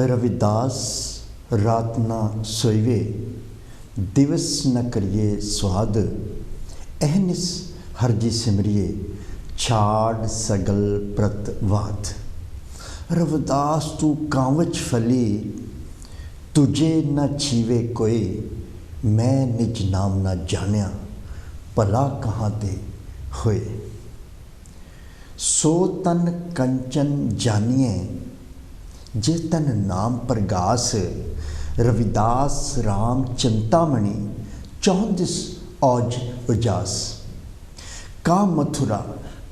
रविदास रात ना सोइवे, दिवस न करिए स्वाद, अहनिस हरजी सिमरिए, छाड़ सगल प्रतवाद। रविदास तू कांवच फली, तुझे न छीवे कोई, मैं निज नाम न जानिया, भला कहाँ ते होए। सो तन कंचन जानिए, जे तन नाम प्रगास, रविदास राम चिंतामणि, चौंदिस औज उजास। का मथुरा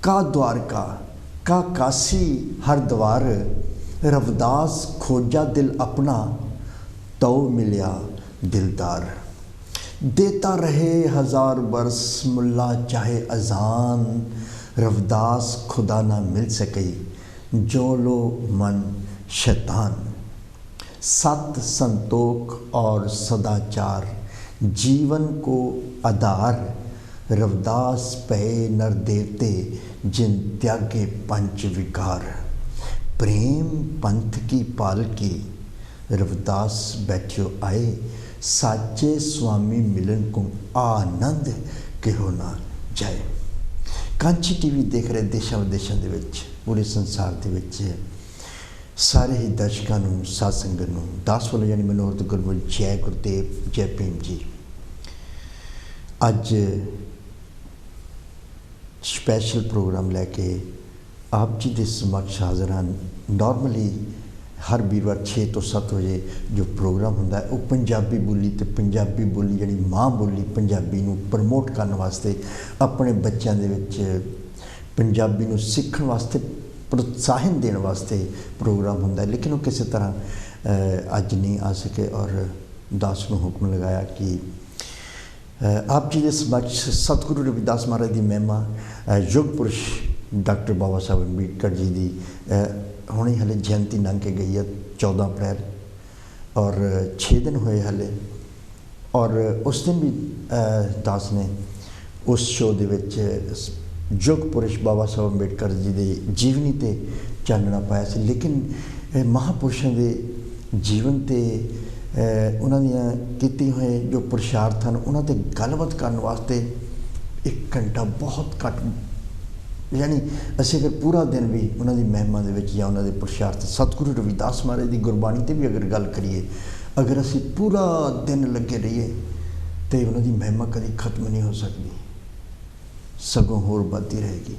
का द्वारका का काशी हरद्वार, रविदास खोजा दिल अपना, तो मिलिया दिलदार। देता रहे हजार बरस मुल्ला चाहे अजान, रविदास खुदा ना मिल सके, जो लो मन शैतान। सत संतोख और सदाचार जीवन को आधार, रविदास पहे नर देवते, जिन त्यागे पंच विकार। प्रेम पंथ की पालकी, रविदास बैठियो आए, साचे स्वामी मिलन को आनंद कहो ना जाए। कांची टीवी देख रहे देशों विदेशों के विच, पूरे संसार के विच सारे ही दर्शकों नूं, साध संगत नूं दास वालों यानी मनोहर गुरमुख जय गुरुदेव जय भीम जी। अज स्पैशल प्रोग्राम लैके आप जी के समक्ष हाज़र हाँ। नॉर्मली हर वीरवार 6 तो 7 बजे जो प्रोग्राम होंदा है, वो पंजाबी बोली तो पंजाबी बोली यानी माँ बोली पंजाबी नूं प्रमोट करने वास्ते, अपने बच्चों दे विच पंजाबी नूं सीखण वास्ते, प्रोत्साहन देने वास्ते प्रोग्राम होंदा है। लेकिन वो किसी तरह अज नहीं आ सके और दास नूं हुक्म लगाया कि आप जी के समक्ष सतगुरु रविदास महाराज की महिमा, युग पुरुष डॉक्टर बाबा साहब अंबेडकर जी की हुणे हले जयंती लंघ के गई है 14 अप्रैल, और 6 दिन हुए हले। और उस दिन भी दास ने उस शो दे विच युग पुरुष बाबा साहब अंबेडकर जी की जीवनी ते चानना पाया सी। लेकिन महापुरुषों के जीवन ते उन्होंने कीते हुए जो पुरुषार्थ हैं उन्होंने गलबात करने वास्ते 1 घंटा बहुत घट, यानी असीं अगर पूरा दिन भी उन्होंने महिमा दे विच या उन्होंने पुरुषार्थ सतगुरु रविदास महाराज की गुरबाणी ते भी अगर गल करिए, अगर असीं पूरा दिन लगे रहिए तो उन्होंने महिमा कभी खत्म नहीं हो सकती, सगों होर बढ़ती रहेगी।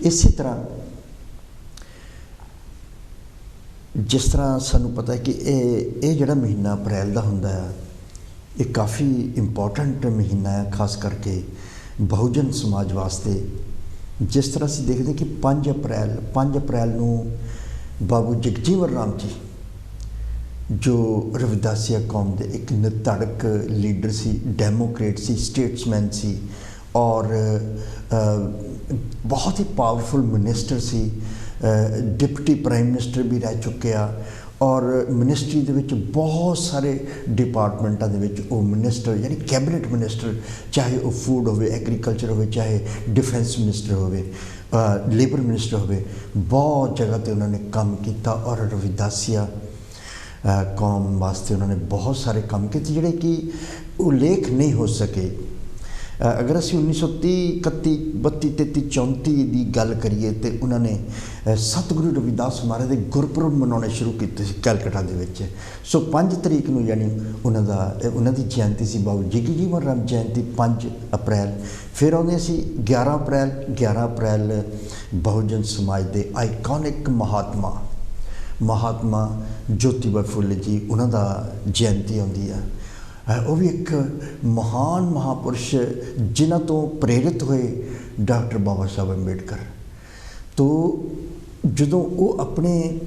इसी तरह जिस तरह सानू पता है कि ये जिहड़ा महीना अप्रैल का हुंदा है, ये काफ़ी इंपॉर्टेंट महीना है, खास करके बहुजन समाज वास्ते। जिस तरह से देखते कि 5 अप्रैल नूं बाबू जगजीवन राम जी जो रविदासिया कौम के एक निधड़क लीडर सी, डेमोक्रेट सी, स्टेट्समैन सी और बहुत ही पावरफुल मिनिस्टर सी, डिप्टी प्राइम मिनिस्टर भी रह चुके आ, और मिनिस्ट्री दे विच बहुत सारे डिपार्टमेंटों के विच वो मिनिस्टर यानी कैबिनेट मिनिस्टर, चाहे वो फूड हो, एग्रीकल्चर हो, चाहे डिफेंस मिनिस्टर हो, लेबर मिनिस्टर हो, बहुत जगह पर उन्होंने काम किया। और रविदासिया कौम वास्ते उन्होंने बहुत सारे काम किए जिहड़े कि उल्लेख नहीं हो सके। अगर असीं 1930, 31, 32, 33, 34 की गल करिए तो उन्होंने सतगुरु रविदास महाराज के गुरपुरब मनाने शुरू किए कैलकटा के विच। सो 5 तरीक नूं यानी उन्होंने जयंती सी, बाबू जगजीवन राम जयंती 5 अप्रैल। फिर आउंदे सी 11 अप्रैल बहुजन समाज के आइकॉनिक महात्मा ज्योतिबा फुले जी उन्हों का जयंती आउंदी है। वो भी एक महान महापुरुष जिन्हों तो प्रेरित हुए डॉक्टर बाबा साहब अंबेडकर। तो जो वो अपने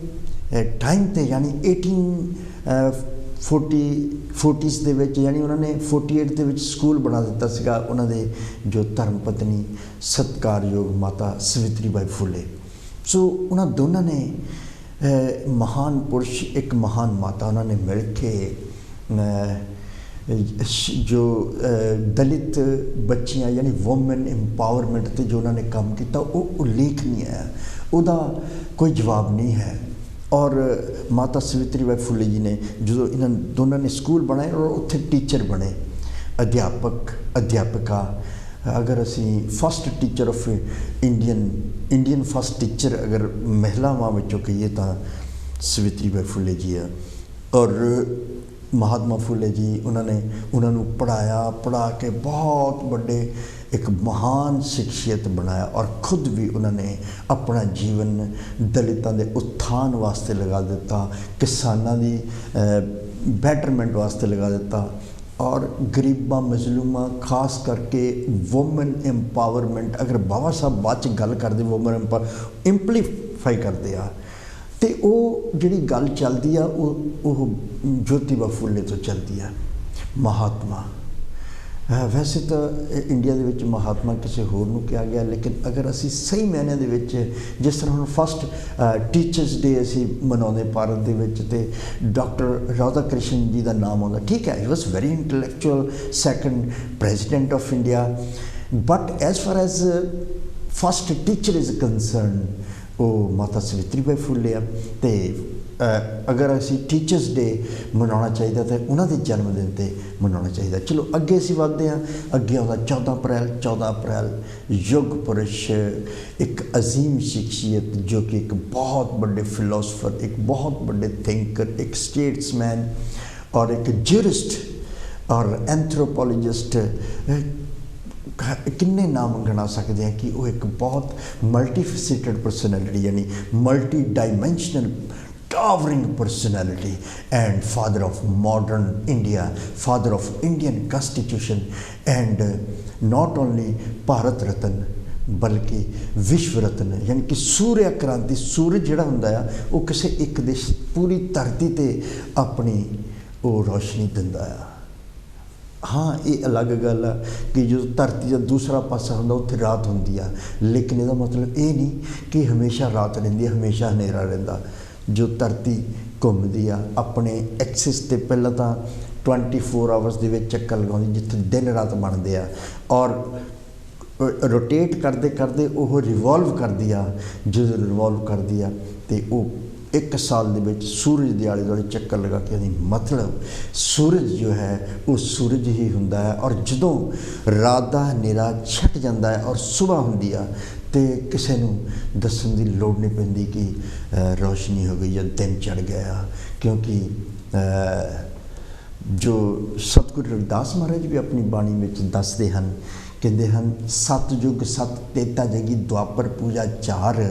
टाइम पे यानी 1840s दे विच यानी उन्होंने 48 दे विच स्कूल बना दिता सीगा उन्होंने जो धर्म पत्नी सत्कारयोग माता सवित्री बाई फुले। सो उन्होंने दोनों ने महान पुरुष एक महान माता उन्होंने मिल के जो दलित बच्चियां यानी वोमेन एम्पावरमेंट ते जो उन्होंने काम किया वो उल्लेखनीय है, उसका कोई जवाब नहीं है। और माता सावित्री बाई फुले जी ने जो इन्होंने दोनों ने स्कूल बनाए और उत्थे टीचर बने, अध्यापक अध्यापिका। अगर असी first teacher of Indian first teacher अगर महिलावां विचों कहिए तो सावित्री बाई फुले जी है। और महात्मा फुले जी उन्होंने पढ़ाया, पढ़ा के बहुत बड़े एक महान शख्सियत बनाया और खुद भी उन्होंने अपना जीवन दलितों के उत्थान वास्ते लगा दिता, किसानों की बैटरमेंट वास्ते लगा दिता और गरीबा मजलूमां खास करके वूमेन एम्पावरमेंट। अगर बाबा साहब बाद च गल करते वूमेन एम्पावर इंपलीफाई करते आ तो वो जी गल चलती आ वो ज्योतिबा फुले तो चलती है। महात्मा वैसे तो इंडिया दे विच महात्मा किसी होर नूं कहा गया, लेकिन अगर असी सही मायने दे विच जिस तरह हुण फस्ट टीचर्स डे असी मनाउने भारत दे विच ते डॉक्टर राधा कृष्ण जी का नाम आउंदा, ठीक है, he was very intellectual second president of India, but as far as first teacher is concern वो माता सावित्री बाई फुले आ। ते अगर असी टीचर्स डे मनाना चाहिए तो उन्होंने जन्मदिन पर मनाना चाहिए। चलो अगे असी बढ़ते हैं, अगे आता 14 अप्रैल युग पुरुष, एक अजीम शख्सियत जो कि एक बहुत बड़े फिलोसफर, एक बहुत बड़े थिंकर, एक स्टेट्समैन और एक ज्यूरिस्ट और एंथ्रोपोलॉजिस्ट, किन्ने नाम गिना सकते हैं कि वो एक बहुत मल्टीफेसिटेड पर्सनैलिटी यानी multi dimensional towering personality and father of modern India, father of Indian Constitution and not only Bharat Ratna बल्कि विश्व रत्न यानी कि सूर्य क्रांति। सूरज जिहड़ा हुंदा आ वो किसी एक देश पूरी धरती ते अपनी वो रोशनी दिंदा आ। हाँ ये अलग गल है कि जो धरती का दूसरा पासा होंदा उत्थे रात होंदी आ, लेकिन इसका मतलब ये नहीं कि हमेशा रात रहिंदी है, हमेशा हनेरा रहिंदा। जो धरती घूमती आ अपने एक्सिस ते पहला तो 24 आवर्स दे विच चक्कर लगाउंदी जिथे दिन रात बनते आ और रोटेट करते करते वो रिवॉल्व करती आ। जो रिवॉल्व करती आ तो वो एक साल दे विच सूरज के आले दुआले चक्कर लगा के मतलब सूरज जो है वो सूरज ही हुंदा है। और जदों रात दा हनेरा छट जाता है और सुबह हुंदी आ तो किसी को दसन की लोड़ नहीं पैंदी कि रोशनी हो गई या दिन चढ़ गया, क्योंकि जो सतगुरु रविदास महाराज भी अपनी बाणी में दसते हैं, कहते हैं सत युग सत तेता जगी द्वापर पूजा चार,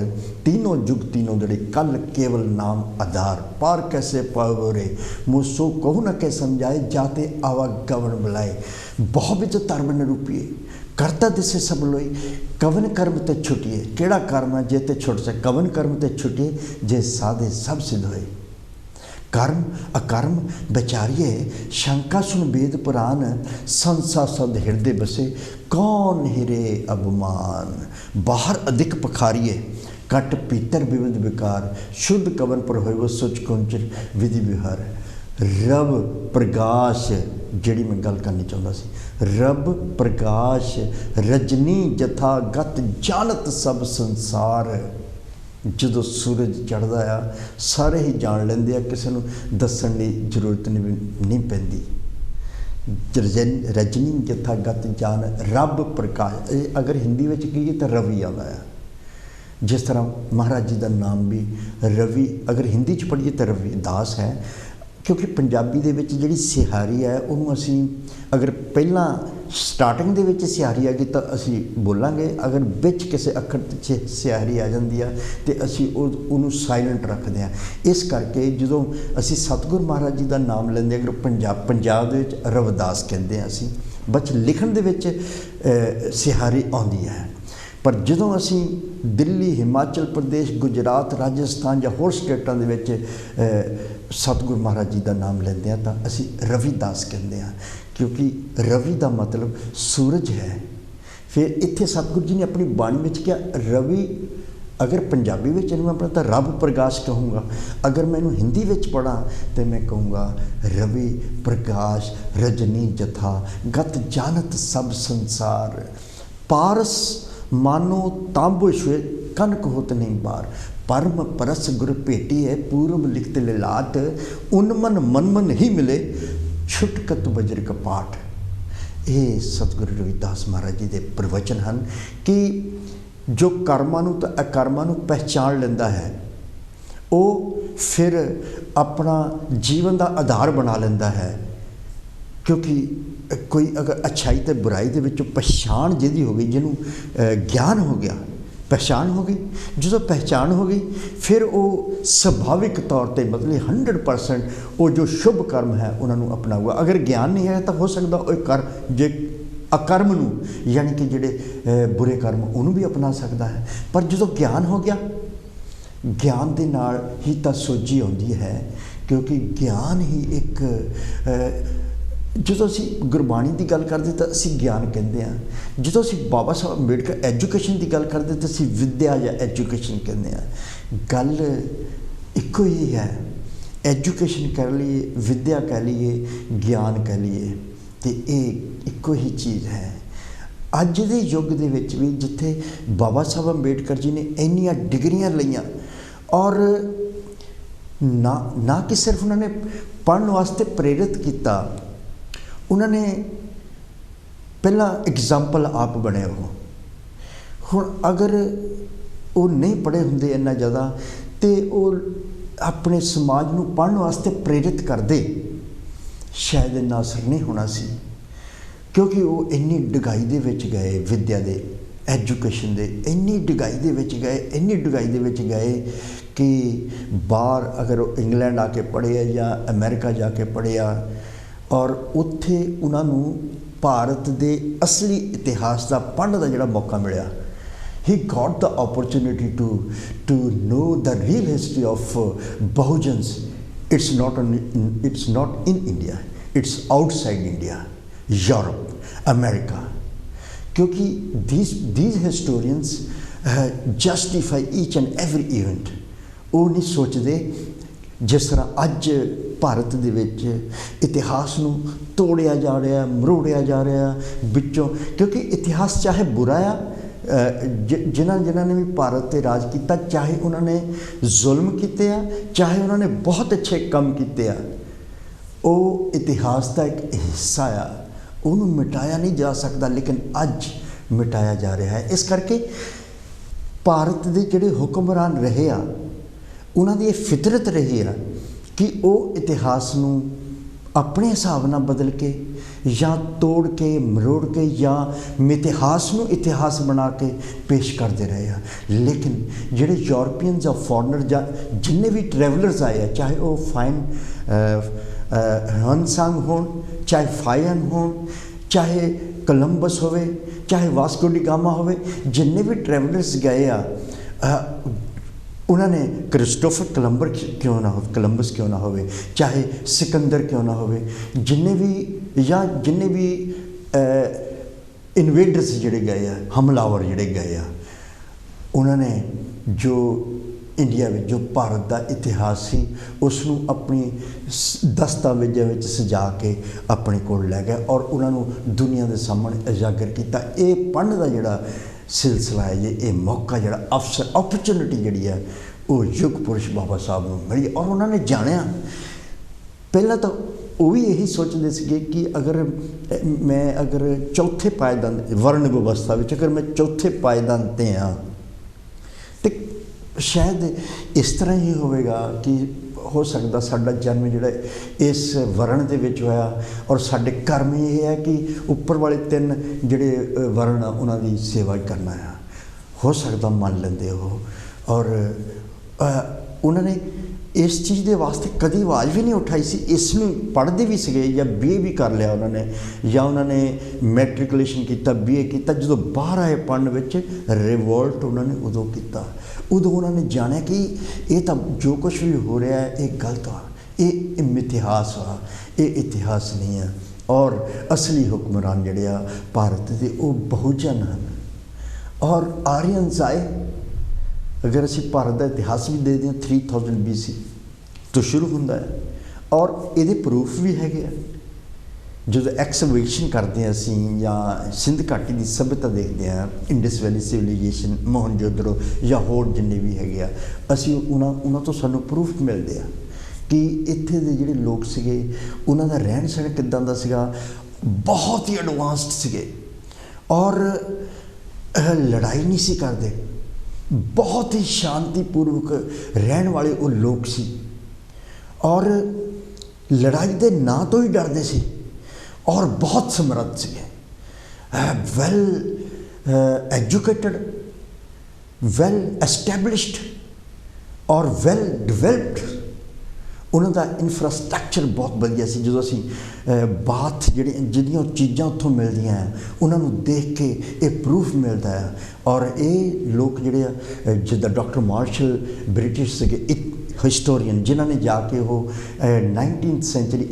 तीनों युग तीनों जड़े कल केवल नाम आधार, पार कैसे पावरे मुझसो कहू न के समझाए जाते आवा गवन बुलाए, बहुविध धर्म निरूपिए करता दिसे सब लोई, कवन कर्म ते छुटिए, केड़ा कर्म है जे ते छुट से, कवन कर्म ते छुटिए जे साधे सब सिद्ध होए, कर्म अकर्म विचारिए शंका सुन वेद पुराण, संसा सद हृदय बसे कौन हिरे अभिमान, बाहर अधिक पखारिए कट पीतर विविध विकार, शुद्ध कवन पर होए वो सुच कुंचर विधि विहार। रब प्रकाश जिहड़ी मैं गल करनी चाहता सी, रब प्रकाश रजनी जथा गत जानत सब संसार। जो सूरज चढ़ता आ सारे ही जान लेंदे आ, किसी को दसन की जरूरत नहीं पैंदी। रजनी जथा गत जान रब प्रकाश, अगर हिंदी में कहिए तो रवि आता है। जिस तरह महाराज जी का नाम भी रवि, अगर हिंदी च पढ़िए तो रवि दास है, क्योंकि पंजाबी दे विच जिहड़ी सिहारी है उहनूं असी अगर पहला स्टार्टिंग दे विच सिहारी आ गई तो असी बोलांगे, अगर विच किसी अखर ते सिहारी आ जाती है तो असी उहनूं साइलेंट रखते हैं। इस करके जदों असी सतगुरु महाराज जी का नाम लेंदे, अगर पंजाब दे विच रविदास कहते हैं असी, बच लिखण दे विच सिहारी आउंदी है। पर जदों असी दिल्ली हिमाचल प्रदेश गुजरात राजस्थान या होर स्टेटां दे विच सतगुरु महाराज जी का नाम लेंदे हैं तो असी रविदास कहते हैं, क्योंकि रवि का मतलब सूरज है। फिर इत्थे सतगुरु जी ने अपनी बाणी में क्या रवि, अगर पंजाबी में इन्हूं अपना तो रब प्रकाश कहूँगा, अगर मैं इन्हूं हिंदी में पढ़ा तो मैं कहूँगा रवि प्रकाश रजनी जथा गत जानत सब संसार, पारस मानो तांबुश कनक होत नहीं बार, परम परस गुर भेटी है पूर्व लिखत लिलाट उन्मन मनमन ही मिले छुटकत वज्र कपाट। ये सतगुरु रविदास महाराज जी के प्रवचन हैं कि जो कर्मां नूं ते अकर्मां नूं पहचान लेंदा है वो फिर अपना जीवन का आधार बना लेंदा है। क्योंकि कोई अगर अच्छाई ते बुराई दे विचों पहचान जिहदी हो गई, जिन्हों ज्ञान हो गया, पहचान हो गई, जो पहचान हो गई फिर वो सुभाविक तौर पर मतलब 100% वो जो शुभ कर्म है उन्होंने अपनाऊगा। अगर ज्ञान नहीं है तो हो सकता वो कर जे अकर्म नूं यानी कि जिहड़े बुरे कर्म उन्होंने भी अपना सकता है। पर जो ज्ञान हो गया, ज्ञान के नाल ही तो सोझी आउंदी है। क्योंकि ज्ञान ही एक जो असी गुरबाणी की गल करते तो असी ज्ञान कहते हैं, जो असी बाबा साहब अंबेडकर एजुकेशन की गल करते तो असी विद्या या एजुकेशन कहते हैं। गल इको ही है, एजुकेशन कह लीए, विद्या कह लीए, ज्ञान कह लीए, तो ये इको ही चीज़ है। अज के युग दे विच भी जिथे बाबा साहब अंबेडकर जी ने इन्नियां डिग्रियां लईयां और ना कि सिर्फ उन्होंने पढ़ने वास्ते प्रेरित किया, उन्होंने पहला एग्जाम्पल आप बने हो। हुण अगर वो नहीं पढ़े होंदे इन्ना ज़्यादा तो वो अपने समाज नूं पढ़ने वास्ते प्रेरित करते, शायद इन्ना असर नहीं होना सी। क्योंकि वो इन्नी डुगाई दे विच गए, विद्या दे एजुकेशन दे इन्नी डुगाई दे विच गए, इन्नी डुगाई दे विच गए कि बाहर अगर वो इंग्लैंड आके पढ़े या अमेरिका जाके पढ़िया और उत्थे उन्होंने भारत के असली इतिहास का पढ़ने का जोड़ा मौका मिला। He got the opportunity to know the real history of Bahujans. It's not in India, it's outside India, Europe, America. क्योंकि these historians justify each and every event। वो नहीं सोचते जिस तरह अज भारत दे विच इतिहास नूं तोड़िया जा रहा, मरोड़िया जा रहा विचों। क्योंकि इतिहास चाहे बुरा आ, जिन्होंने भी भारत ते राज किया, चाहे उन्होंने जुल्म किते आ, चाहे उन्होंने बहुत अच्छे काम किते आ, वो इतिहास का एक हिस्सा आ, उन्होंने मिटाया नहीं जा सकता। लेकिन अज मिटाया जा रहा है। इस करके भारत के जोड़े हुक्मरान रहे आ, उन्होंने ये फितरत रही है कि वो इतिहास नूं अपने हिसाब नाल बदल के या तोड़ के मरोड़ के या मितिहास नूं इतिहास बना के पेश करते रहे हैं। लेकिन जिहड़े यूरोपियंस या फॉरनर या जिन्ने भी ट्रैवलर्स आए हैं, चाहे वो हनसांग होण, चाहे फायन होण, चाहे कोलंबस होवे, चाहे वास्को डी गामा होवे, जिन्ने भी ट्रैवलर्स गए आ उन्होंने क्रिस्टोफर कोलंबस क्यों ना हो, चाहे सिकंदर क्यों ना हो, जिन्ने भी इन्वेडर्स जिहड़े गए आ, हमलावर जिहड़े गए आ, उन्होंने जो इंडिया में जो भारत का इतिहास सी उसनूं अपनी दस्तावेज़ां विच सजा के अपने कोल लै गए और उन्होंने दुनिया के सामने उजागर किया। ये पढ़ने का जिहड़ा सिलसिला है, ये मौका जिहड़ा अवसर अपॉर्चुनिटी जिहड़ी है वो युग पुरुष बाबा साहब नूं मिली। और उन्होंने जानिया पहला तो वो भी यही सोचते थे कि अगर चौथे पायदान वर्ण व्यवस्था विच अगर मैं चौथे पायदान ते हाँ तो शायद इस तरह ही होगा कि हो सकता साडा जन्म जिहड़ा इस वर्ण दे विच होया और साडे कर्म ये है कि उपर वाले 3 जिहड़े वर्ण उन्हां दी सेवा करना है। हो सकता मान लेंदे हो। और उन्होंने इस चीज़ के वास्ते कभी आवाज़ भी नहीं उठाई सी। इसनूं पढ़ते भी सके या BA भी कर लिया उन्होंने, या उन्होंने मैट्रिकुलेशन किया, BA किया। जो बाहर आए पढ़ने विच रिवोल्ट उन्होंने उदों किया। उदों उन्होंने जानिया कि ये तो जो कुछ भी हो रहा है ये गलत आ, ये मिथिहास आ, ये इतिहास नहीं है। और असली हुक्मरान जिहड़े आ भारत के वो बहुजन हैं। और आर्यंस आए, अगर असी भारत का इतिहास भी दे दें 3000 BC तो शुरू होंदा है। और ये प्रूफ भी है ਜਦੋਂ ਐਕਸਕੇਵੇਸ਼ਨ ਕਰਦੇ ਹਾਂ ਅਸੀਂ ਜਾਂ ਸਿੰਧ ਘਾਟੀ ਦੀ ਸੱਭਿਅਤਾ ਦੇਖਦੇ ਹਾਂ, ਇੰਡਸ ਵੈਲੀ ਸਿਵਲਾਈਜੇਸ਼ਨ, ਮੋਹਨਜੋਦੜੋ ਜਾਂ ਹੋਰ ਜਿੰਨੇ ਵੀ ਹੈਗੇ ਆ, ਅਸੀਂ ਉਹਨਾਂ ਤੋਂ ਸਾਨੂੰ ਪ੍ਰੂਫ ਮਿਲਦੇ ਆ ਕਿ ਇੱਥੇ ਦੇ ਜਿਹੜੇ ਲੋਕ ਸੀਗੇ ਉਹਨਾਂ ਦਾ ਰਹਿਣ ਸਹਿਣ ਕਿੱਦਾਂ ਦਾ ਸੀਗਾ, ਬਹੁਤ ਹੀ ਐਡਵਾਂਸਡ ਸੀਗੇ ਔਰ ਲੜਾਈ ਨਹੀਂ ਸੀ ਕਰਦੇ, ਬਹੁਤ ਹੀ ਸ਼ਾਂਤੀਪੂਰਵਕ ਰਹਿਣ ਵਾਲੇ ਉਹ ਲੋਕ ਸੀ ਔਰ ਲੜਾਈ ਦੇ ਨਾਂ ਤੋਂ ਹੀ ਡਰਦੇ ਸੀ ਔਰ ਬਹੁਤ ਸਮਰੱਥ ਸੀਗੇ, ਵੈਲ ਐਜੂਕੇਟਡ, ਵੈਲ ਐਸਟੈਬਲਿਸ਼ਡ ਔਰ ਵੈਲ ਡਿਵੈਲਪਡ। ਉਹਨਾਂ ਦਾ ਇਨਫਰਾਸਟਰਕਚਰ ਬਹੁਤ ਵਧੀਆ ਸੀ। ਜਦੋਂ ਅਸੀਂ ਬਾਥ ਜਿਹੜੀਆਂ ਚੀਜ਼ਾਂ ਉੱਥੋਂ ਮਿਲਦੀਆਂ ਉਹਨਾਂ ਨੂੰ ਦੇਖ ਕੇ ਇਹ ਪ੍ਰੂਫ ਮਿਲਦਾ ਹੈ। ਔਰ ਇਹ ਲੋਕ ਜਿਹੜੇ ਆ ਜਿੱਦਾਂ ਡਾਕਟਰ ਮਾਰਸ਼ਲ ਬ੍ਰਿਟਿਸ਼ ਸੀਗੇ, ਇੱਕ ਹਿਸਟੋਰੀਅਨ ਜਿਨ੍ਹਾਂ ਨੇ ਜਾ ਕੇ ਉਹ 19th ਸੈਂਚਰੀ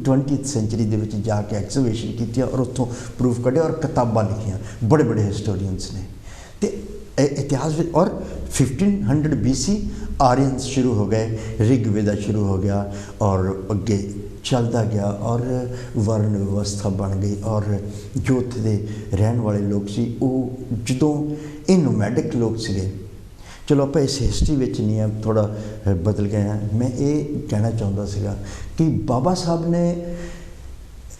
20th ਸੈਂਚਰੀ ਦੇ ਵਿੱਚ ਜਾ ਕੇ ਐਕਸਕੇਵੇਸ਼ਨ ਕੀਤੀ ਔਰ ਉੱਥੋਂ ਪ੍ਰੂਫ ਕੱਢਿਆ ਔਰ ਕਿਤਾਬਾਂ ਲਿਖੀਆਂ, ਬੜੇ ਬੜੇ ਹਿਸਟੋਰੀਅਨਸ ਨੇ। ਅਤੇ ਇਤਿਹਾਸ ਵਿੱਚ ਔਰ 1500 BC ਆਰੀਅਨਸ ਸ਼ੁਰੂ ਹੋ ਗਏ, ਰਿਗਵੇਦਾ ਸ਼ੁਰੂ ਹੋ ਗਿਆ ਔਰ ਅੱਗੇ ਚੱਲਦਾ ਗਿਆ ਔਰ ਵਰਨ ਵਿਵਸਥਾ ਬਣ ਗਈ ਔਰ ਜੋ ਉੱਥੇ ਦੇ ਰਹਿਣ ਵਾਲੇ ਲੋਕ ਸੀ ਉਹ ਜਦੋਂ ਇਹ ਨੋਮੈਡਿਕ ਲੋਕ ਸੀਗੇ। ਚਲੋ ਆਪਾਂ ਇਸ ਹਿਸਟਰੀ ਵਿੱਚ ਨਹੀਂ ਆ, ਥੋੜ੍ਹਾ ਬਦਲ ਗਏ ਹਾਂ। ਮੈਂ ਇਹ ਕਹਿਣਾ ਚਾਹੁੰਦਾ ਸੀਗਾ ਕਿ ਬਾਬਾ ਸਾਹਿਬ ਨੇ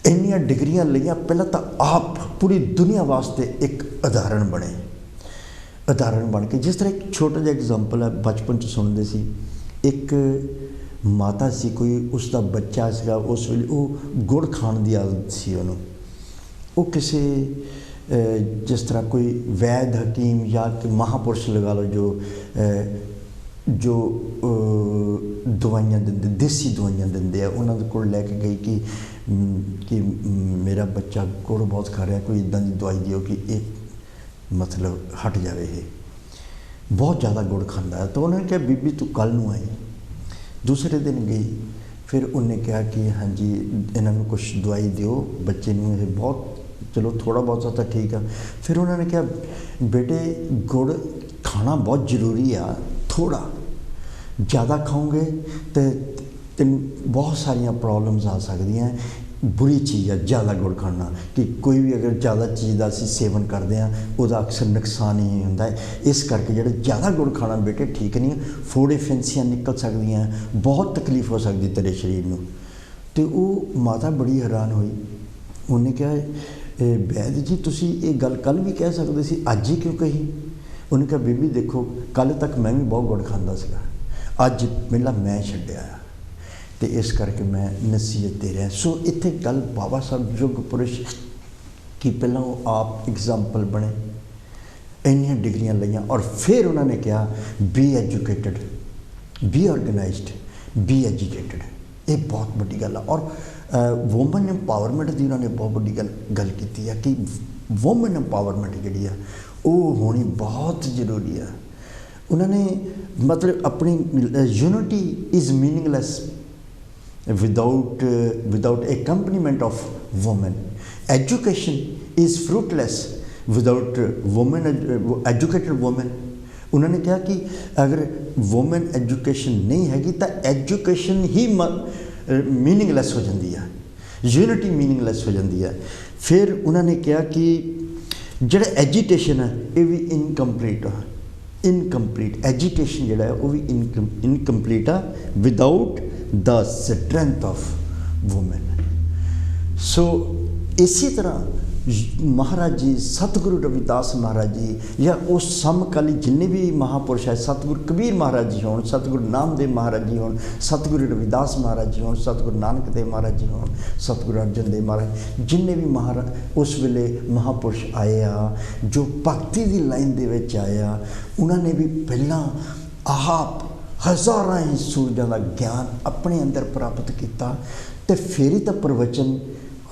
ਇੰਨੀਆਂ ਡਿਗਰੀਆਂ ਲਈਆਂ, ਪਹਿਲਾਂ ਤਾਂ ਆਪ ਪੂਰੀ ਦੁਨੀਆ ਵਾਸਤੇ ਇੱਕ ਉਦਾਹਰਣ ਬਣ ਕੇ। ਜਿਸ ਤਰ੍ਹਾਂ ਇੱਕ ਛੋਟਾ ਜਿਹਾ ਐਗਜ਼ਾਮਪਲ ਹੈ, ਬਚਪਨ 'ਚ ਸੁਣਦੇ ਸੀ, ਇੱਕ ਮਾਤਾ ਸੀ, ਕੋਈ ਉਸਦਾ ਬੱਚਾ ਸੀਗਾ, ਉਸ ਵੇਲੇ ਉਹ ਗੁੜ ਖਾਣ ਦੀ ਆਦਤ ਸੀ ਉਹਨੂੰ। ਉਹ ਕਿਸੇ ਜਿਸ ਤਰ੍ਹਾਂ ਕੋਈ ਵੈਦ ਹਕੀਮ ਜਾਂ ਮਹਾਂਪੁਰਸ਼ ਲਗਾ ਲਓ ਜੋ ਦਵਾਈਆਂ ਦਿੰਦੇ, ਦੇਸੀ ਦਵਾਈਆਂ ਦਿੰਦੇ ਆ, ਉਹਨਾਂ ਦੇ ਕੋਲ ਲੈ ਕੇ ਗਈ ਕਿ ਮੇਰਾ ਬੱਚਾ ਗੁੜ ਬਹੁਤ ਖਾ ਰਿਹਾ, ਕੋਈ ਇੱਦਾਂ ਦੀ ਦਵਾਈ ਦਿਓ ਕਿ ਇਹ ਮਤਲਬ ਹਟ ਜਾਵੇ, ਇਹ ਬਹੁਤ ਜ਼ਿਆਦਾ ਗੁੜ ਖਾਂਦਾ ਹੈ। ਤਾਂ ਉਹਨਾਂ ਨੇ ਕਿਹਾ ਬੀਬੀ ਤੂੰ ਕੱਲ੍ਹ ਨੂੰ ਆਈ। ਦੂਸਰੇ ਦਿਨ ਗਈ, ਫਿਰ ਉਹਨੇ ਕਿਹਾ ਕਿ ਹਾਂਜੀ ਇਹਨਾਂ ਨੂੰ ਕੁਛ ਦਵਾਈ ਦਿਓ ਬੱਚੇ ਨੂੰ, ਇਹ ਬਹੁਤ ਚਲੋ ਥੋੜ੍ਹਾ ਬਹੁਤਾ ਤਾਂ ਠੀਕ ਆ। ਫਿਰ ਉਹਨਾਂ ਨੇ ਕਿਹਾ ਬੇਟੇ ਗੁੜ ਖਾਣਾ ਬਹੁਤ ਜ਼ਰੂਰੀ ਆ, ਥੋੜ੍ਹਾ ਜ਼ਿਆਦਾ ਖਾਓਗੇ ਤੇ ਬਹੁਤ ਸਾਰੀਆਂ ਪ੍ਰੋਬਲਮਸ ਆ ਸਕਦੀਆਂ, ਬੁਰੀ ਚੀਜ਼ ਆ ਜ਼ਿਆਦਾ ਗੁੜ ਖਾਣਾ। ਕਿ ਕੋਈ ਵੀ ਅਗਰ ਜ਼ਿਆਦਾ ਚੀਜ਼ ਦਾ ਅਸੀਂ ਸੇਵਨ ਕਰਦੇ ਹਾਂ ਉਹਦਾ ਅਕਸਰ ਨੁਕਸਾਨ ਹੀ ਹੁੰਦਾ ਹੈ। ਇਸ ਕਰਕੇ ਜਿਹੜਾ ਜ਼ਿਆਦਾ ਗੁੜ ਖਾਣਾ ਬੇਟੇ ਠੀਕ ਨਹੀਂ, ਫੋੜੇ ਫਿੰਸੀਆਂ ਨਿਕਲ ਸਕਦੀਆਂ, ਬਹੁਤ ਤਕਲੀਫ ਹੋ ਸਕਦੀ ਤੇਰੇ ਸਰੀਰ ਨੂੰ। ਅਤੇ ਉਹ ਮਾਤਾ ਬੜੀ ਹੈਰਾਨ ਹੋਈ। ਉਹਨੇ ਕਿਹਾ ਵੈਦ ਜੀ ਤੁਸੀਂ ਇਹ ਗੱਲ ਕੱਲ੍ਹ ਵੀ ਕਹਿ ਸਕਦੇ ਸੀ, ਅੱਜ ਹੀ ਕਿਉਂ ਕਹੀ? ਉਹਨੇ ਕਿਹਾ ਬੀਬੀ ਦੇਖੋ ਕੱਲ੍ਹ ਤੱਕ ਮੈਂ ਵੀ ਬਹੁਤ ਗੁੜ ਖਾਂਦਾ ਸੀਗਾ, ਅੱਜ ਪਹਿਲਾਂ ਮੈਂ ਛੱਡਿਆ ਅਤੇ ਇਸ ਕਰਕੇ ਮੈਂ ਨਸੀਹਤ ਦੇ ਰਿਹਾ। ਸੋ ਇੱਥੇ ਗੱਲ ਬਾਬਾ ਸਾਹਿਬ ਯੁੱਗ ਪੁਰਸ਼ ਕਿ ਪਹਿਲਾਂ ਉਹ ਆਪ ਐਗਜ਼ਾਮਪਲ ਬਣੇ, ਇੰਨੀਆਂ ਡਿਗਰੀਆਂ ਲਈਆਂ ਔਰ ਫਿਰ ਉਹਨਾਂ ਨੇ ਕਿਹਾ be educated, be organised, be educated. ਇਹ ਬਹੁਤ ਵੱਡੀ ਗੱਲ ਆ। ਔਰ ਵੂਮਨ ਇੰਪਾਵਰਮੈਂਟ ਦੀ ਉਹਨਾਂ ਨੇ ਬਹੁਤ ਵੱਡੀ ਗੱਲ ਕੀਤੀ ਹੈ ਕਿ ਵੂਮਨ ਇੰਪਾਵਰਮੈਂਟ ਜਿਹੜੀ ਆ ਉਹ ਹੋਣੀ ਬਹੁਤ ਜ਼ਰੂਰੀ ਆ। ਉਹਨਾਂ ਨੇ ਮਤਲਬ ਆਪਣੀ unity is meaningless without accompaniment of women. Education is fruitless without educated women. ਉਹਨਾਂ ਨੇ ਕਿਹਾ ਕਿ ਅਗਰ ਵੂਮਨ ਐਜੂਕੇਸ਼ਨ ਨਹੀਂ ਹੈਗੀ ਤਾਂ ਐਜੂਕੇਸ਼ਨ ਹੀ ਮੀਨਿੰਗਲੈਸ ਹੋ ਜਾਂਦੀ ਹੈ, ਯੂਨਿਟੀ ਮੀਨਿੰਗਲੈਸ ਹੋ ਜਾਂਦੀ ਹੈ। ਫਿਰ ਉਹਨਾਂ ਨੇ ਕਿਹਾ ਕਿ ਜਿਹੜਾ ਐਜੀਟੇਸ਼ਨ ਹੈ ਇਹ ਵੀ ਇਨਕੰਪਲੀਟ ਐਜੀਟੇਸ਼ਨ ਜਿਹੜਾ ਹੈ ਉਹ ਵੀ ਇਨਕੰਪਲੀਟ ਆ without the strength of women. ਸੋ ਇਸੇ ਤਰ੍ਹਾਂ ਮਹਾਰਾਜ ਜੀ, ਸਤਿਗੁਰੂ ਰਵਿਦਾਸ ਮਹਾਰਾਜ ਜੀ ਜਾਂ ਉਸ ਸਮਕਾਲੀ ਜਿੰਨੇ ਵੀ ਮਹਾਂਪੁਰਸ਼ ਹੈ, ਸਤਿਗੁਰੂ ਕਬੀਰ ਮਹਾਰਾਜ ਜੀ ਹੋਣ, ਸਤਿਗੁਰੂ ਨਾਮਦੇਵ ਮਹਾਰਾਜ ਜੀ ਹੋਣ, ਸਤਿਗੁਰੂ ਰਵਿਦਾਸ ਮਹਾਰਾਜ ਜੀ ਹੋਣ, ਸਤਿਗੁਰੂ ਨਾਨਕ ਦੇਵ ਮਹਾਰਾਜ ਜੀ ਹੋਣ, ਸਤਿਗੁਰੂ ਅਰਜਨ ਦੇਵ ਮਹਾਰਾਜ, ਜਿੰਨੇ ਵੀ ਉਸ ਵੇਲੇ ਮਹਾਂਪੁਰਸ਼ ਆਏ ਆ ਜੋ ਭਗਤੀ ਦੀ ਲਾਈਨ ਦੇ ਵਿੱਚ ਆਏ ਆ, ਉਹਨਾਂ ਨੇ ਵੀ ਪਹਿਲਾਂ ਆਪ ਹਜ਼ਾਰਾਂ ਹੀ ਸੂਰਜਾਂ ਦਾ ਗਿਆਨ ਆਪਣੇ ਅੰਦਰ ਪ੍ਰਾਪਤ ਕੀਤਾ ਅਤੇ ਫਿਰ ਹੀ ਤਾਂ ਪ੍ਰਵਚਨ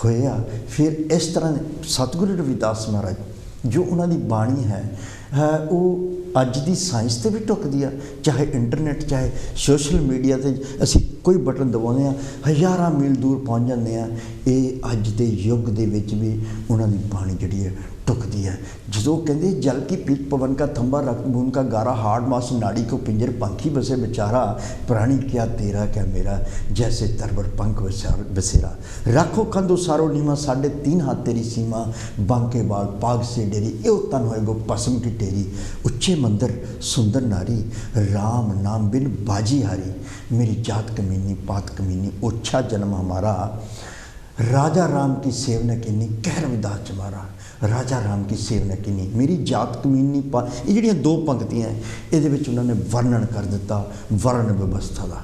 ਹੋਇਆ। ਫਿਰ ਇਸ ਤਰ੍ਹਾਂ ਸਤਿਗੁਰੂ ਰਵਿਦਾਸ ਮਹਾਰਾਜ ਜੋ ਉਹਨਾਂ ਦੀ ਬਾਣੀ ਹੈ ਉਹ ਅੱਜ ਦੀ ਸਾਇੰਸ 'ਤੇ ਵੀ ਢੁੱਕਦੀ ਆ, ਚਾਹੇ ਇੰਟਰਨੈਟ, ਚਾਹੇ ਸੋਸ਼ਲ ਮੀਡੀਆ 'ਤੇ ਅਸੀਂ कोई बटन दबाਉਂਦੇ ਆ हज़ारां मील दूर पहुँच ਜਾਂਦੇ ਆ। ਇਹ ਅੱਜ ਦੇ युग ਦੇ ਵਿੱਚ भी ਉਹਨਾਂ ਦੀ ਬਾਣੀ ਜਿਹੜੀ है टुकती है। जो कहते जल की पीठ पवन का थंबा रक्त बूंद का गारा हाड़ मास नाड़ी को पिंजर पंखी बसे बेचारा प्राणी क्या तेरा क्या मेरा जैसे तरबर पंख बसेरा राखो कंधो सारो नीमा 3.5 हाथ तेरी सीमा बांके बाल पाग से डेरी यो तन होएगो पसम की टेरी उच्चे मंदिर सुंदर नारी राम नाम बिन बाजी हारी मेरी जात कमीनी पात कमीनी ओछा जन्म हमारा राजा राम की सेव न कीनी कह रविदास चमारा राजा राम की सेव न कीनी मेरी जात कमीनी पा ये ਜਿਹੜੀਆਂ दो पंक्तियां ये उन्होंने वर्णन कर दिता वर्ण व्यवस्था का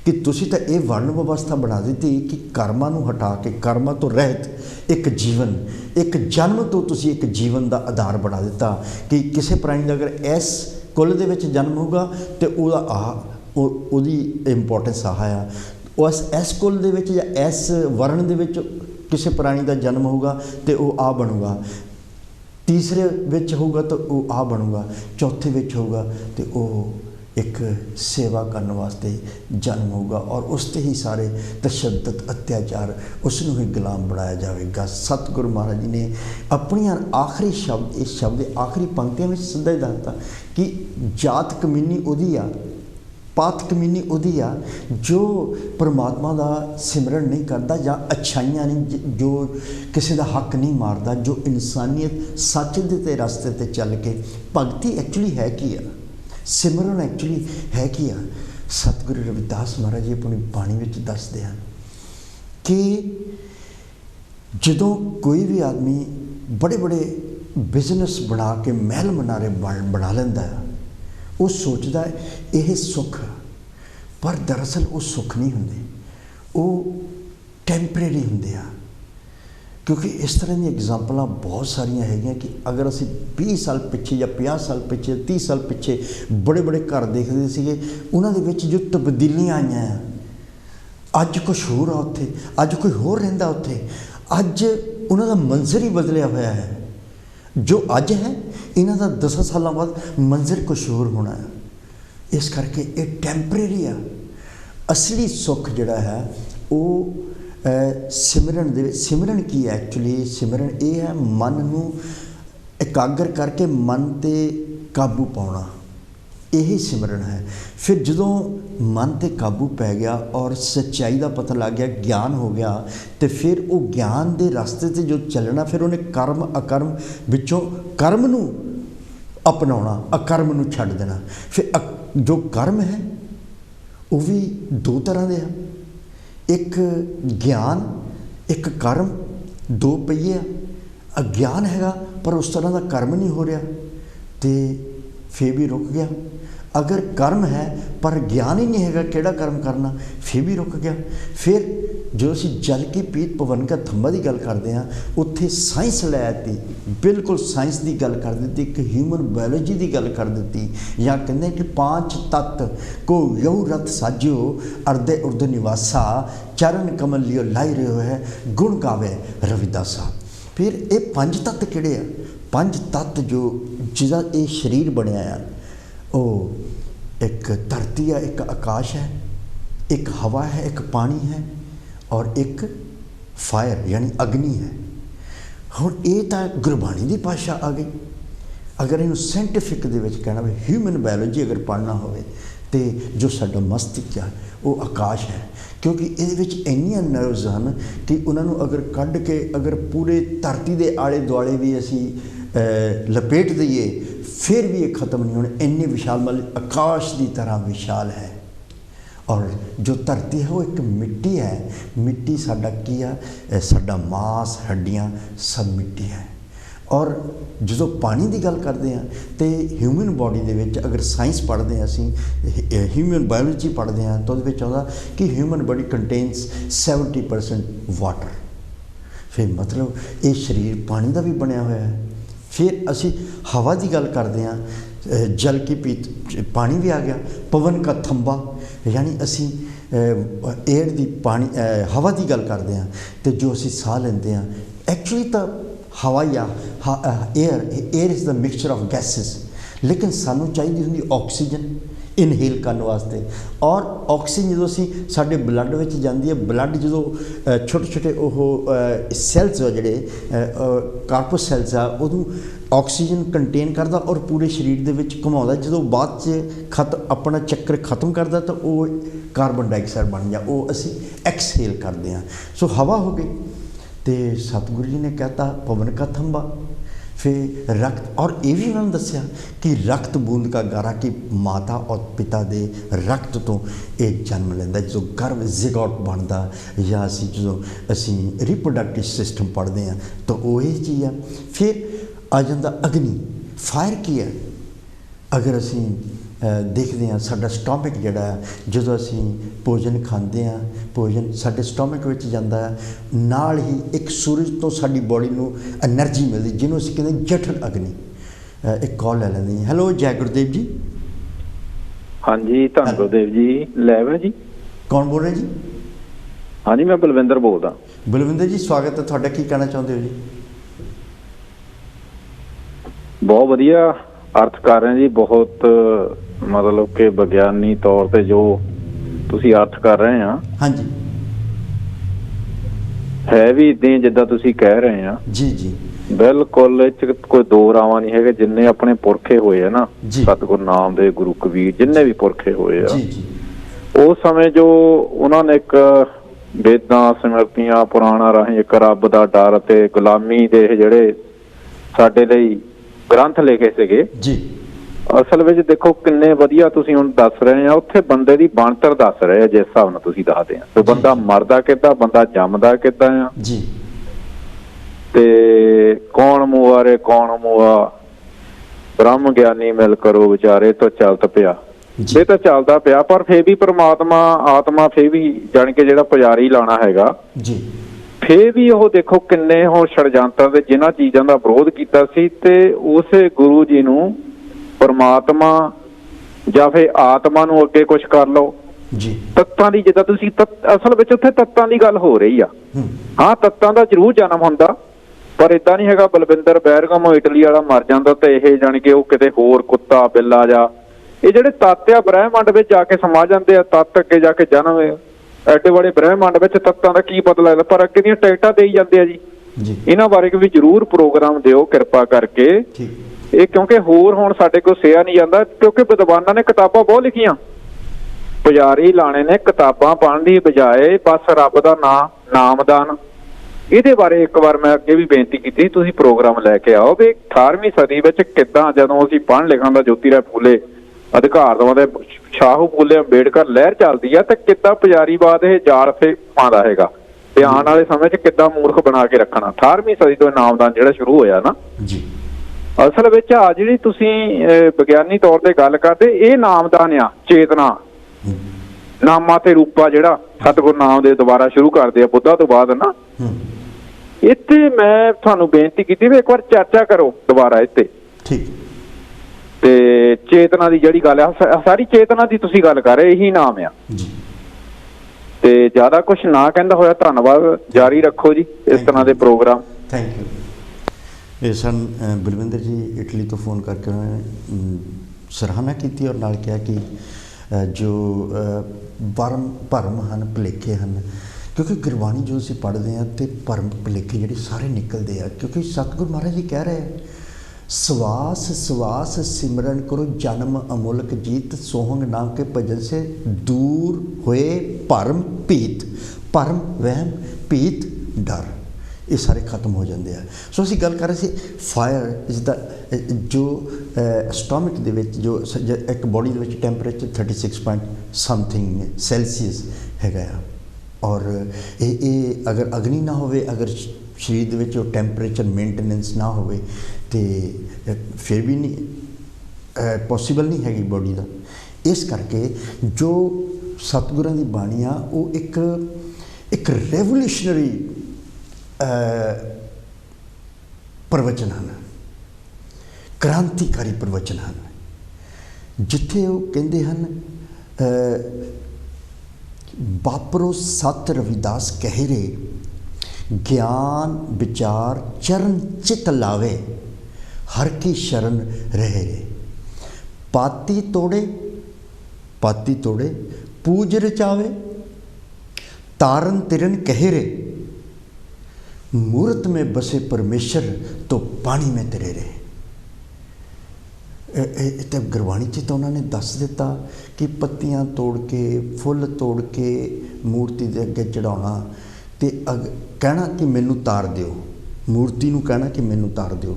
कि तुसी तो ये वर्ण व्यवस्था बना दी कि कर्मां नूं हटा के कर्मां तो रहत एक जीवन एक जन्म तो तुसी एक जीवन का आधार बना दिता कि किसी प्राणी का अगर इस कुल दे विच जन्म होगा तो उहदी इंपोर्टेंस आह आ उस इस कुल दे विच या इस वर्ण दे विच किसी प्राणी का जन्म होगा तो वह आ बनूगा तीसरे विच होगा तो वह आ बनूगा चौथे विच होगा तो वह एक सेवा करने वास्ते जन्म होगा और उसते ही सारे तशद्दद अत्याचार उसनूं ही गुलाम बनाया जाएगा। सतगुरु महाराज जी ने अपनी आखिरी शब्द इस शब्द आखिरी पंक्तियों में सीधा ही दसता कि जात कमीनी उहदी आ पात कमीनी उहदी आ जो परमात्मा का सिमरन नहीं करता या अच्छाइयां नहीं जो किसी का हक नहीं मारता जो इंसानियत सच दे रास्ते ते चल के भगती एक्चुअली है कि आ सिमरन एक्चुअली है कि आ सतगुरु रविदास महाराज जी अपनी बाणी विच दसदे हैं कि जदों कोई भी आदमी बड़े बड़े बिजनेस बना के महल मनारे बना लेंदा है वो सोचता है यह सुख पर दरअसल वो सुख नहीं होंगे वो टैंपरेरी होंगे आ क्योंकि इस तरह की एग्जाम्पल बहुत सारिया है कि अगर असी 20 साल पिछे या 50 साल पिछे 30 साल पिछे बड़े बड़े घर देखते थे उन्होंने जो तब्दीलियाँ आई हैं अज कुछ होर आ उत्थे अज कोई होर रहिंदा उत्थे अज उन्होंने मंजर ही बदलिया होया है जो अज है इन्हां दा 10 साल बाद मंजर कुछ होर होना है इस करके ये टैंपरेरी आ असली सुख जिहड़ा है वो सिमरन दे सिमरन की है एक्चुअली सिमरन ये है मन नूं एकागर करके मन ते काबू पाउणा यही सिमरन है। फिर जदों मन ते काबू पै गया और सच्चाई का पता लग गया ज्ञान हो गया तो फिर वो ज्ञान के रास्ते से जो चलना फिर उन्हें कर्म अकर्म विचों कर्म नूं अपनाउणा अकर्म नूं छड्ड देना। फिर जो कर्म है वो भी दो तरह के हैं एक ज्ञान एक कर्म दो पहिए अज्ञान हैगा पर उस तरह का कर्म नहीं हो रहा तो फिर भी रुक गया। अगर कर्म है पर ज्ञान ही नहीं है केड़ा कर्म करना फिर भी रुक गया। फिर जो असी जल की पीठ पवन का थंबा की गल करते हैं उत्थे साइंस लै दी बिल्कुल साइंस की गल कर दी एक ह्यूमन बायोलॉजी की गल कर दी या कहते कि 5 तत्त को यऊ रथ साजो अर्धे उर्द निवासा चरण कमल लियो लाई रहे हो है गुण गावे रविदासा। फिर ये 5 तत्त किहड़े आ 5 तत्त जो जिसका ये शरीर बनया है वो एक धरती है एक आकाश है एक हवा है एक पानी है और एक फायर यानी अग्नि है। हुण ये तो गुरबाणी की भाषा आ गई अगर इन्हूं साइंटिफिक दे विच कहना भी ह्यूमन बायोलॉजी अगर पढ़ना होवे तो जो साडा मस्तिष्क है वो आकाश है क्योंकि ये इन्नियां नर्व्स हैं कि उन्होंने अगर कढ़ के अगर पूरे धरती के आले दुआले भी असी लपेट दईए फिर भी ये खत्म नहीं होने इन्नी विशाल मतलब आकाश की तरह विशाल है। और जो धरती है वो एक मिट्टी है मिट्टी साडा की है साडा मांस हड्डियां सब मिट्टी है। और जो पानी की गल करते हैं तो ह्यूमन बॉडी के विच अगर साइंस पढ़ते हैं असी ह्यूमन बायोलॉजी पढ़ते हैं तो वो आता कि ह्यूमन बॉडी कंटेन्स 70% वाटर। फिर मतलब ये शरीर पानी का भी बनया हुआ है। फिर असी हवा की गल करते हैं जल की पीत पानी भी आ गया पवन का थंबा यानी असी एयर की पानी हवा की गल करते हैं तो जो असी साह लेंदे हैं एक्चुअली तो हवा या air is the mixture of gases लेकिन सानू चाहिए होंगी ऑक्सीजन इनहेल करने वास्ते। और ऑक्सीजन जो असी साडे ब्लड में जाती है, ब्लड जो छोटे छोटे सैल्स जोड़े कार्पस सैल्स आ उदू ऑक्सीजन कंटेन करता और पूरे शरीर के घुमाता, जो बाद च अपना चक्कर खत्म करता तो वो कार्बन डाइऑक्साइड बन जा, वो असी एक्सहेल करते हैं। सो हवा हो गई। तो सतगुरु जी ने कहता पवन का थंबा, फिर रक्त, और ये भी उन्होंने दसिया कि रक्त बूंद का गारा, कि माता और पिता के रक्त तो ये जन्म लेंदा, जो गर्भ जिगॉट बनता, या असी जो असी रिप्रोडक्टिव सिस्टम पढ़ते हैं तो वो ये चीज़ है। फिर आ जाता अग्नि, फायर की है। अगर असी देखते हैं साडा स्टोमक जिहड़ा है, जो असी भोजन खाते हैं, भोजन साडे स्टोमक में जाता है, नाल ही एक सूरज तो साडी बॉडी नूं एनर्जी मिलती, जिन्हों असीं कहते जठर अग्नि। एक कॉल ले लेंगे। हैलो, जय गुरुदेव जी। हाँ जी, धन गुरुदेव जी, लैब है जी। कौन बोल रहे जी? हाँ जी, मैं बलविंदर बोलदा। बलविंदर जी, स्वागत है तुहाडा। की कहना चाहते हो जी? बहुत वधिया अर्थ कर रहे हैं जी, बहुत मतलब कि विग्यानी तौर पर जो तुसी अर्थ कर रहे हैं। हाँ जी, है भी इदां जिद्दां तुसी कह रहे हैं जी जी, बिल्कुल। इह कोई दो रावां नहीं है। जिन्ने अपने पुरखे होए है ना, सतगुरु नामदेव, गुरु कबीर, जिन्ने भी पुरखे होए आ, उस समय जो उन्होंने एक वेदां सिमरतियां पुराणा राहीं एक रब दा डर ते गुलामी दे जिहड़े साडे लई ग्रंथ लिखे सीगे जी। असल में देखो किन्ने वधिया तुसीं हुण दस रहे हैं, उत्थे बंदे दी बाणतर दस रहे हैं, जिस हिसाब नाल तुसीं दसदे आ। तो बंदा मरदा किद्दां, बंदा जमदा किद्दां आ जी, ते कौन मुआ रे कौन मुआ, ब्रह्म ज्ञानी मिल करो विचारे तो चलत पिया। ये तो चलता पिया, पर फिर भी परमात्मा आत्मा फिर भी जान के जिहड़ा पुजारी लाना हैगा जी, फिर भी वो देखो किन्ने हो षडयंत्र ते जिन्हां चीज़ां दा विरोध कीता सी, ते उस गुरु जी नूं परमात्मा ਜਾਂ फिर आत्मा नूं अगे कुछ कर लो जी। तत्तां दी जिद्दां तुसीं असल विच उत्थे तत्तां दी गल हो रही आ। हाँ, तत्तां दा जरूर जन्म हुंदा, पर इदां नहीं हैगा बलविंदर बैरगम इटली वाला मर जांदा ते इह जाण के वो किते होर कुत्ता बिल्ला जा, ये जिहड़े तत्त आ ब्रह्मंड विच जाके समा जांदे आ, तत्त अगे जाके जन्म एडे बड़े ब्रह्मंड विच तत्तां दा की पता लगदा, पर अगे दीयां टिकटां देई जांदे आ जी। इन्हां बारे भी जरूर प्रोग्राम दिओ कृपा करके। ये क्योंकि होर हुण साडे कोल सिया नहीं जांदा, क्योंकि विद्वानां ने किताबां बहुत लिखियां, पुजारी लाने ने किताबां पढ़न दी बजाए बस रब दा नामदान। इहदे बारे एक बार मैं अगे भी बेनती कीती, तुसीं प्रोग्राम लैके आओ भी 18वीं सदी विच किद्दां जदों असीं पढ़न लिखण दा ज्योतिराव फूले अधिकार दवाਉਂਦੇ शाहू फूले अंबेडकर लहर चलदी है, तो किद्दां पुजारीवाद ਇਹ जाल फे पाਉਂਦਾ हैगा, ते आउण वाले समय च किद्दां मूर्ख बना के रखना। 18वीं सदी तो नामदान जिहड़ा शुरू होया ना जी। असल विच आ जिहड़ी तुसीं विग्यानी तौर ते गल करदे, ये नामदान आ चेतना, नामा ते रूपा जिहड़ा सतगुरु नामदेव दुबारा शुरू करदे आ बुद्धा तो बाद ना। इत्थे मैं तुहानूं बेनती कीती भी एक बार चर्चा करो दुबारा इत्ते। ठीक। ते चेतना दी जिहड़ी गल आ, सारी चेतना दी तुसीं गल कर रहे, यही नाम आ जी। ते ज़्यादा कुछ ना कहंदा होया धन्नवाद, जारी रखो जी इस तरह के प्रोग्राम। Thank you. ये सन बलविंदर जी इटली तो फ़ोन करके उन्होंने सराहना की और नाल कहा कि जो भरम हैं भुलेखे हैं, क्योंकि गुरबाणी जो असीं पढ़ते हैं तो भरम भुलेखे जिहड़े सारे निकलते हैं, क्योंकि सतगुरु महाराज जी कह रहे हैं सवास सवास सिमरन करो जन्म अमोलक जीत, सोहंग नाम के भजन से दूर हुए भरम भीत। भरम वहम भीत डर, ये सारे खत्म हो जाते हैं। सो असीं गल कर रहे थे फायर इज द जो स्टोमक दे विच जो एक बॉडी दे विच टैंपरेचर 36 पॉइंट समथिंग सैल्सीयस हैगा, और ये अगर अग्नि ना होवे, अगर शरीर दे विच टैंपरेचर मेनटेनेंस ना होवे तो फिर भी नहीं पॉसीबल नहीं हैगी बॉडी का। इस करके जो सतगुरां दी बाणी आ वो एक रेवोल्यूशनरी प्रवचन हैं, क्रांतिकारी प्रवचन हैं, जिथे वो कहते हैं वापरो सत रविदास कह रे, ज्ञान विचार चरण चित लावे, हर की शरण रहे रे, पाती तोड़े पाती तोड़े पूज रचावे, तारन तिरन कहे रे, मूर्त में बसे परमेश्वर तो पानी में तरे रहे। तो गुरबाणी च तो उन्होंने दस दिता कि पत्तियां तोड़ के फुल तोड़ के मूर्ति के अगे चढ़ाना, तो कहना कि मैनू तार दिओ, मूर्ति नूं कहना कि मैनू तार दिओ।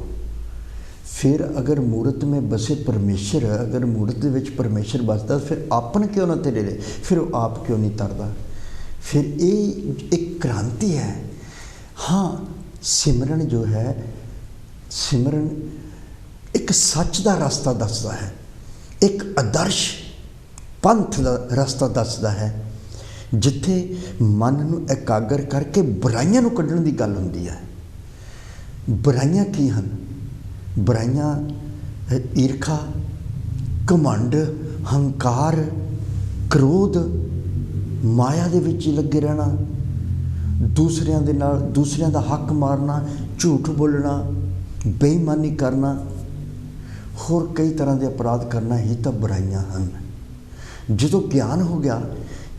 फिर अगर मूर्त में बसे परमेश्वर, अगर मूर्त दे विच परमेश्वर बसदा, फिर आपन क्यों ना तेरे रहे, फिर वो आप क्यों नहीं तरदा। फिर ये एक क्रांति है। हाँ, सिमरन जो है, सिमरन एक सच का रास्ता दसदा है, एक आदर्श पंथ का रास्ता दसदा है, जिथे मन नूं एकागर करके बुराइयां नूं कड्ढण दी गल हुंदी है। बुराइयां की हन? बुराइयां ईरखा, घमंड, हंकार, क्रोध, माया दे विच लगे रहना, दूसरियां दे नाल दूसरियां दा हक मारना, झूठ बोलना, बेईमानी करना, होर कई तरह के अपराध करना ही तो बुराइयां हैं। जो ज्ञान हो गया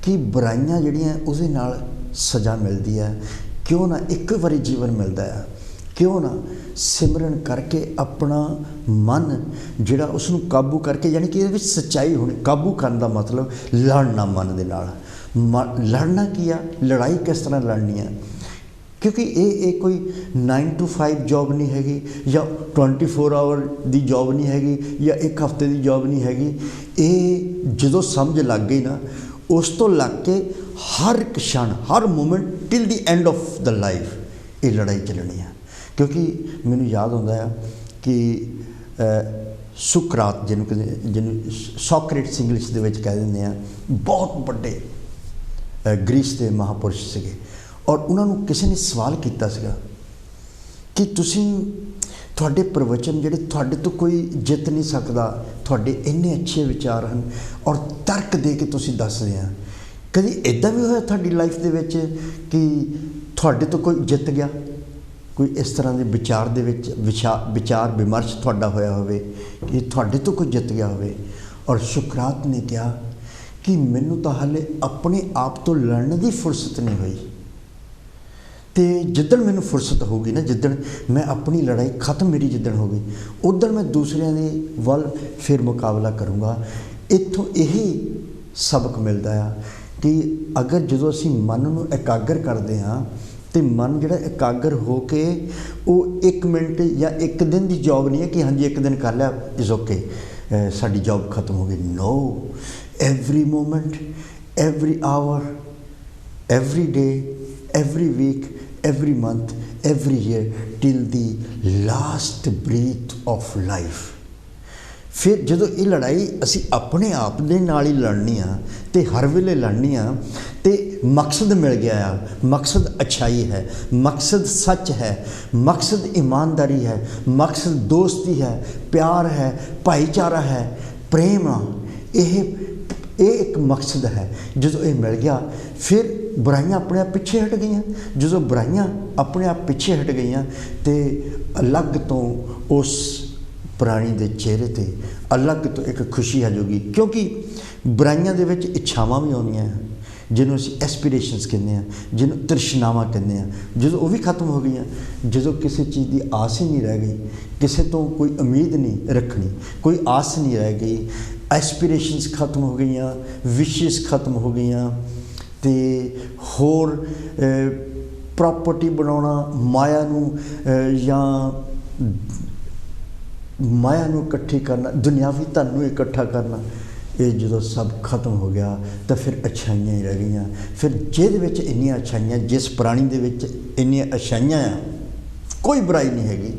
कि बुराइयां जिहड़ियां उहदे नाल सज़ा मिलती है, क्यों ना एक बारी जीवन मिलता है, क्यों ना सिमरन करके अपना मन जिहड़ा उसनूं काबू करके, यानी कि इहदे विच सच्चाई होनी। काबू करने का मतलब लड़ना, मन दे नाल लड़ना की आ, लड़ाई किस तरह लड़नी है, क्योंकि ये कोई 9 to 5 जॉब नहीं हैगी, या 24 आवर की जॉब नहीं हैगी, या एक हफ्ते की जॉब नहीं हैगी। ये जो समझ लग गई ना, उस तो लग के हर एक क्षण, हर moment till the end of the life ये लड़ाई चलनी है। क्योंकि मैनू याद आता है कि सुकरात जिन्होंने सॉक्रेट्स इंग्लिश दे विच कह देंगे हैं, बहुत बड़े ग्रीस के महापुरुष सीगे, और उन्होंने किसी ने सवाल किया कि तुहाडे प्रवचन जिहड़े तुहाडे तो कोई जित नहीं सकता, तुहाडे इन्ने अच्छे विचार हैं और तर्क दे के तुसीं दसदे हैं, कभी इदां भी होया तुहाडी लाइफ दे विच कि तुहाडे तो कोई जित गया, कोई इस तरह के विचार दे विच विचार विमर्श तुहाडा होया होवे कि तुहाडे तो कोई जित गया होवे। और सुकरात ने कहा कि मैनू तो हाले अपने आप तो लड़ने की फुरसत नहीं हुई, तो जिदन मैनू फुरसत होगी ना, जिदन मैं अपनी लड़ाई खत्म मेरी जिदन होगी, उदन मैं दूसरिया के वल फिर मुकाबला करूँगा। इत्थों यही सबक मिलता है कि अगर जो असी मन नूं एकागर करते हाँ, तो मन जिहड़ा एकागर हो के वो 1 मिनट या 1 दिन की जॉब नहीं है कि हाँ जी 1 दिन कर लिया इज़ ओके, साडी जॉब खत्म हो गई। No, every moment, every hour, every day, every week, every month, every year till the last breath of life. फिर जो ये लड़ाई असी अपने आप दे नाल ही लड़नी आ, तो हर वेले लड़नी आ, तो मकसद मिल गया आ, मकसद अच्छाई है, मकसद सच है, मकसद ईमानदारी है, मकसद दोस्ती है, प्यार है, भाईचारा है, प्रेम आ, ये एक मकसद है। जो ये मिल गया, फिर बुराइयां अपने आप पिछे हट गई। जो बुराइयां अपने आप पिछे हट गई, तो अलग तो उस प्राणी के चेहरे ते अलग तो एक खुशी आ जाएगी, क्योंकि बुराइयां दे विच इच्छावां भी आउंदियां हैं, जिन्होंने असीं एसपीरेशनस कहते हैं, जिन्होंने तृष्णावां कहते हैं, जो वो भी खत्म हो गई। जो किसी चीज़ की आस ही नहीं रह गई, किसी तो कोई उम्मीद नहीं रखनी, कोई आस नहीं रह गई, एसपीरेशनस खत्म हो गई, विशेस खत्म हो गई, तो होर प्रॉपर्टी बनाना, माया नूं या माया नूं इकट्ठी करना, दुनियावी धन नूं इकट्ठा करना, ये जो सब खत्म हो गया, तो फिर अच्छाइयां ही रह गई। फिर जिहदे विच इन्नियां अच्छाइयां, जिस प्राणी दे विच इन्नियां अच्छाइयां आ, कोई बुराई नहीं हैगी,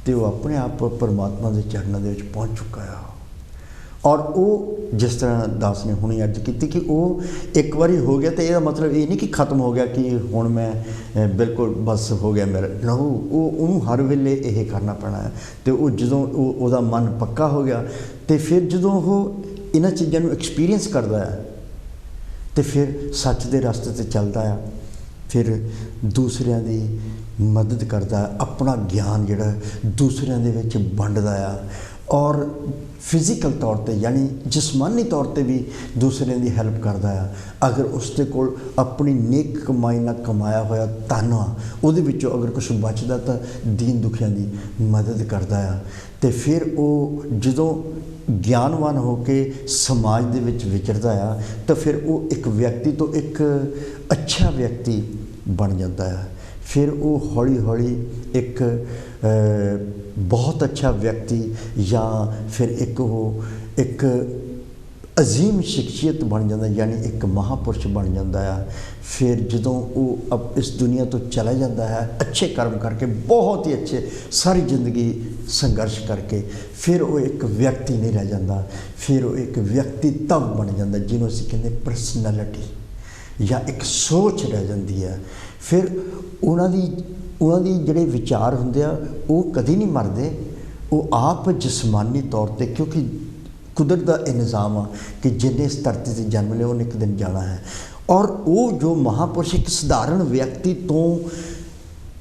तो वो अपने आप परमात्मा के चरणों के पहुँच चुका है। और वो जिस तरह दास ने हुणे अर्ज की कि वो एक बारी हो गया, तो यह मतलब ये नहीं कि खत्म हो गया कि हुण मैं बिल्कुल बस हो गया मेरा, नो, वो हर वेले यह करना पैना है। तो वो जो उसका मन पक्का हो गया, तो फिर जो वो इन्हां चीज़ों को एक्सपीरियंस करता है, तो फिर सच के रास्ते ते चलता है, फिर दूसरियां दी मदद करता है, अपना ज्ञान जिहड़ा दूसरियां दे विच वंडदा है, और ਫਿਜ਼ੀਕਲ ਤੌਰ 'ਤੇ ਯਾਨੀ ਜਿਸਮਾਨੀ ਤੌਰ 'ਤੇ ਵੀ ਦੂਸਰਿਆਂ ਦੀ ਹੈਲਪ ਕਰਦਾ ਆ। ਅਗਰ ਉਸਦੇ ਕੋਲ ਆਪਣੀ ਨੇਕ ਕਮਾਈ ਨਾਲ ਕਮਾਇਆ ਹੋਇਆ ਧਨ ਆ, ਉਹਦੇ ਵਿੱਚੋਂ ਅਗਰ ਕੁਛ ਬਚਦਾ ਤਾਂ ਦੀਨ ਦੁਖੀਆਂ ਦੀ ਮਦਦ ਕਰਦਾ ਆ। ਅਤੇ ਫਿਰ ਉਹ ਜਦੋਂ ਗਿਆਨਵਾਨ ਹੋ ਕੇ ਸਮਾਜ ਦੇ ਵਿੱਚ ਵਿਚਰਦਾ ਆ ਤਾਂ ਫਿਰ ਉਹ ਇੱਕ ਵਿਅਕਤੀ ਤੋਂ ਇੱਕ ਅੱਛਾ ਵਿਅਕਤੀ ਬਣ ਜਾਂਦਾ ਆ। ਫਿਰ ਉਹ ਹੌਲੀ ਹੌਲੀ ਇੱਕ ਬਹੁਤ ਅੱਛਾ ਵਿਅਕਤੀ ਜਾਂ ਫਿਰ ਇੱਕ ਅਜ਼ੀਮ ਸ਼ਖਸੀਅਤ ਬਣ ਜਾਂਦਾ, ਯਾਨੀ ਇੱਕ ਮਹਾਂਪੁਰਸ਼ ਬਣ ਜਾਂਦਾ ਆ। ਫਿਰ ਜਦੋਂ ਉਹ ਇਸ ਦੁਨੀਆ ਤੋਂ ਚਲਾ ਜਾਂਦਾ ਹੈ ਅੱਛੇ ਕਰਮ ਕਰਕੇ, ਬਹੁਤ ਹੀ ਅੱਛੇ, ਸਾਰੀ ਜ਼ਿੰਦਗੀ ਸੰਘਰਸ਼ ਕਰਕੇ, ਫਿਰ ਉਹ ਇੱਕ ਵਿਅਕਤੀ ਨਹੀਂ ਰਹਿ ਜਾਂਦਾ, ਫਿਰ ਉਹ ਇੱਕ ਵਿਅਕਤੀਤਵ ਬਣ ਜਾਂਦਾ ਜਿਹਨੂੰ ਅਸੀਂ ਕਹਿੰਦੇ ਪਰਸਨੈਲਿਟੀ ਜਾਂ ਇੱਕ ਸੋਚ ਰਹਿ ਜਾਂਦੀ ਹੈ। ਫਿਰ ਉਹਨਾਂ ਦੀ ਜਿਹੜੇ ਵਿਚਾਰ ਹੁੰਦੇ ਆ ਉਹ ਕਦੀ ਨਹੀਂ ਮਰਦੇ। ਉਹ ਆਪ ਜਿਸਮਾਨੀ ਤੌਰ 'ਤੇ, ਕਿਉਂਕਿ ਕੁਦਰਤ ਦਾ ਇਹ ਨਿਜ਼ਾਮ ਆ ਕਿ ਜਿਹਨੇ ਇਸ ਧਰਤੀ 'ਤੇ ਜਨਮ ਲਿਆ ਉਹਨੇ ਇੱਕ ਦਿਨ ਜਾਣਾ ਹੈ। ਔਰ ਉਹ ਜੋ ਮਹਾਂਪੁਰਸ਼ ਇੱਕ ਸਧਾਰਨ ਵਿਅਕਤੀ ਤੋਂ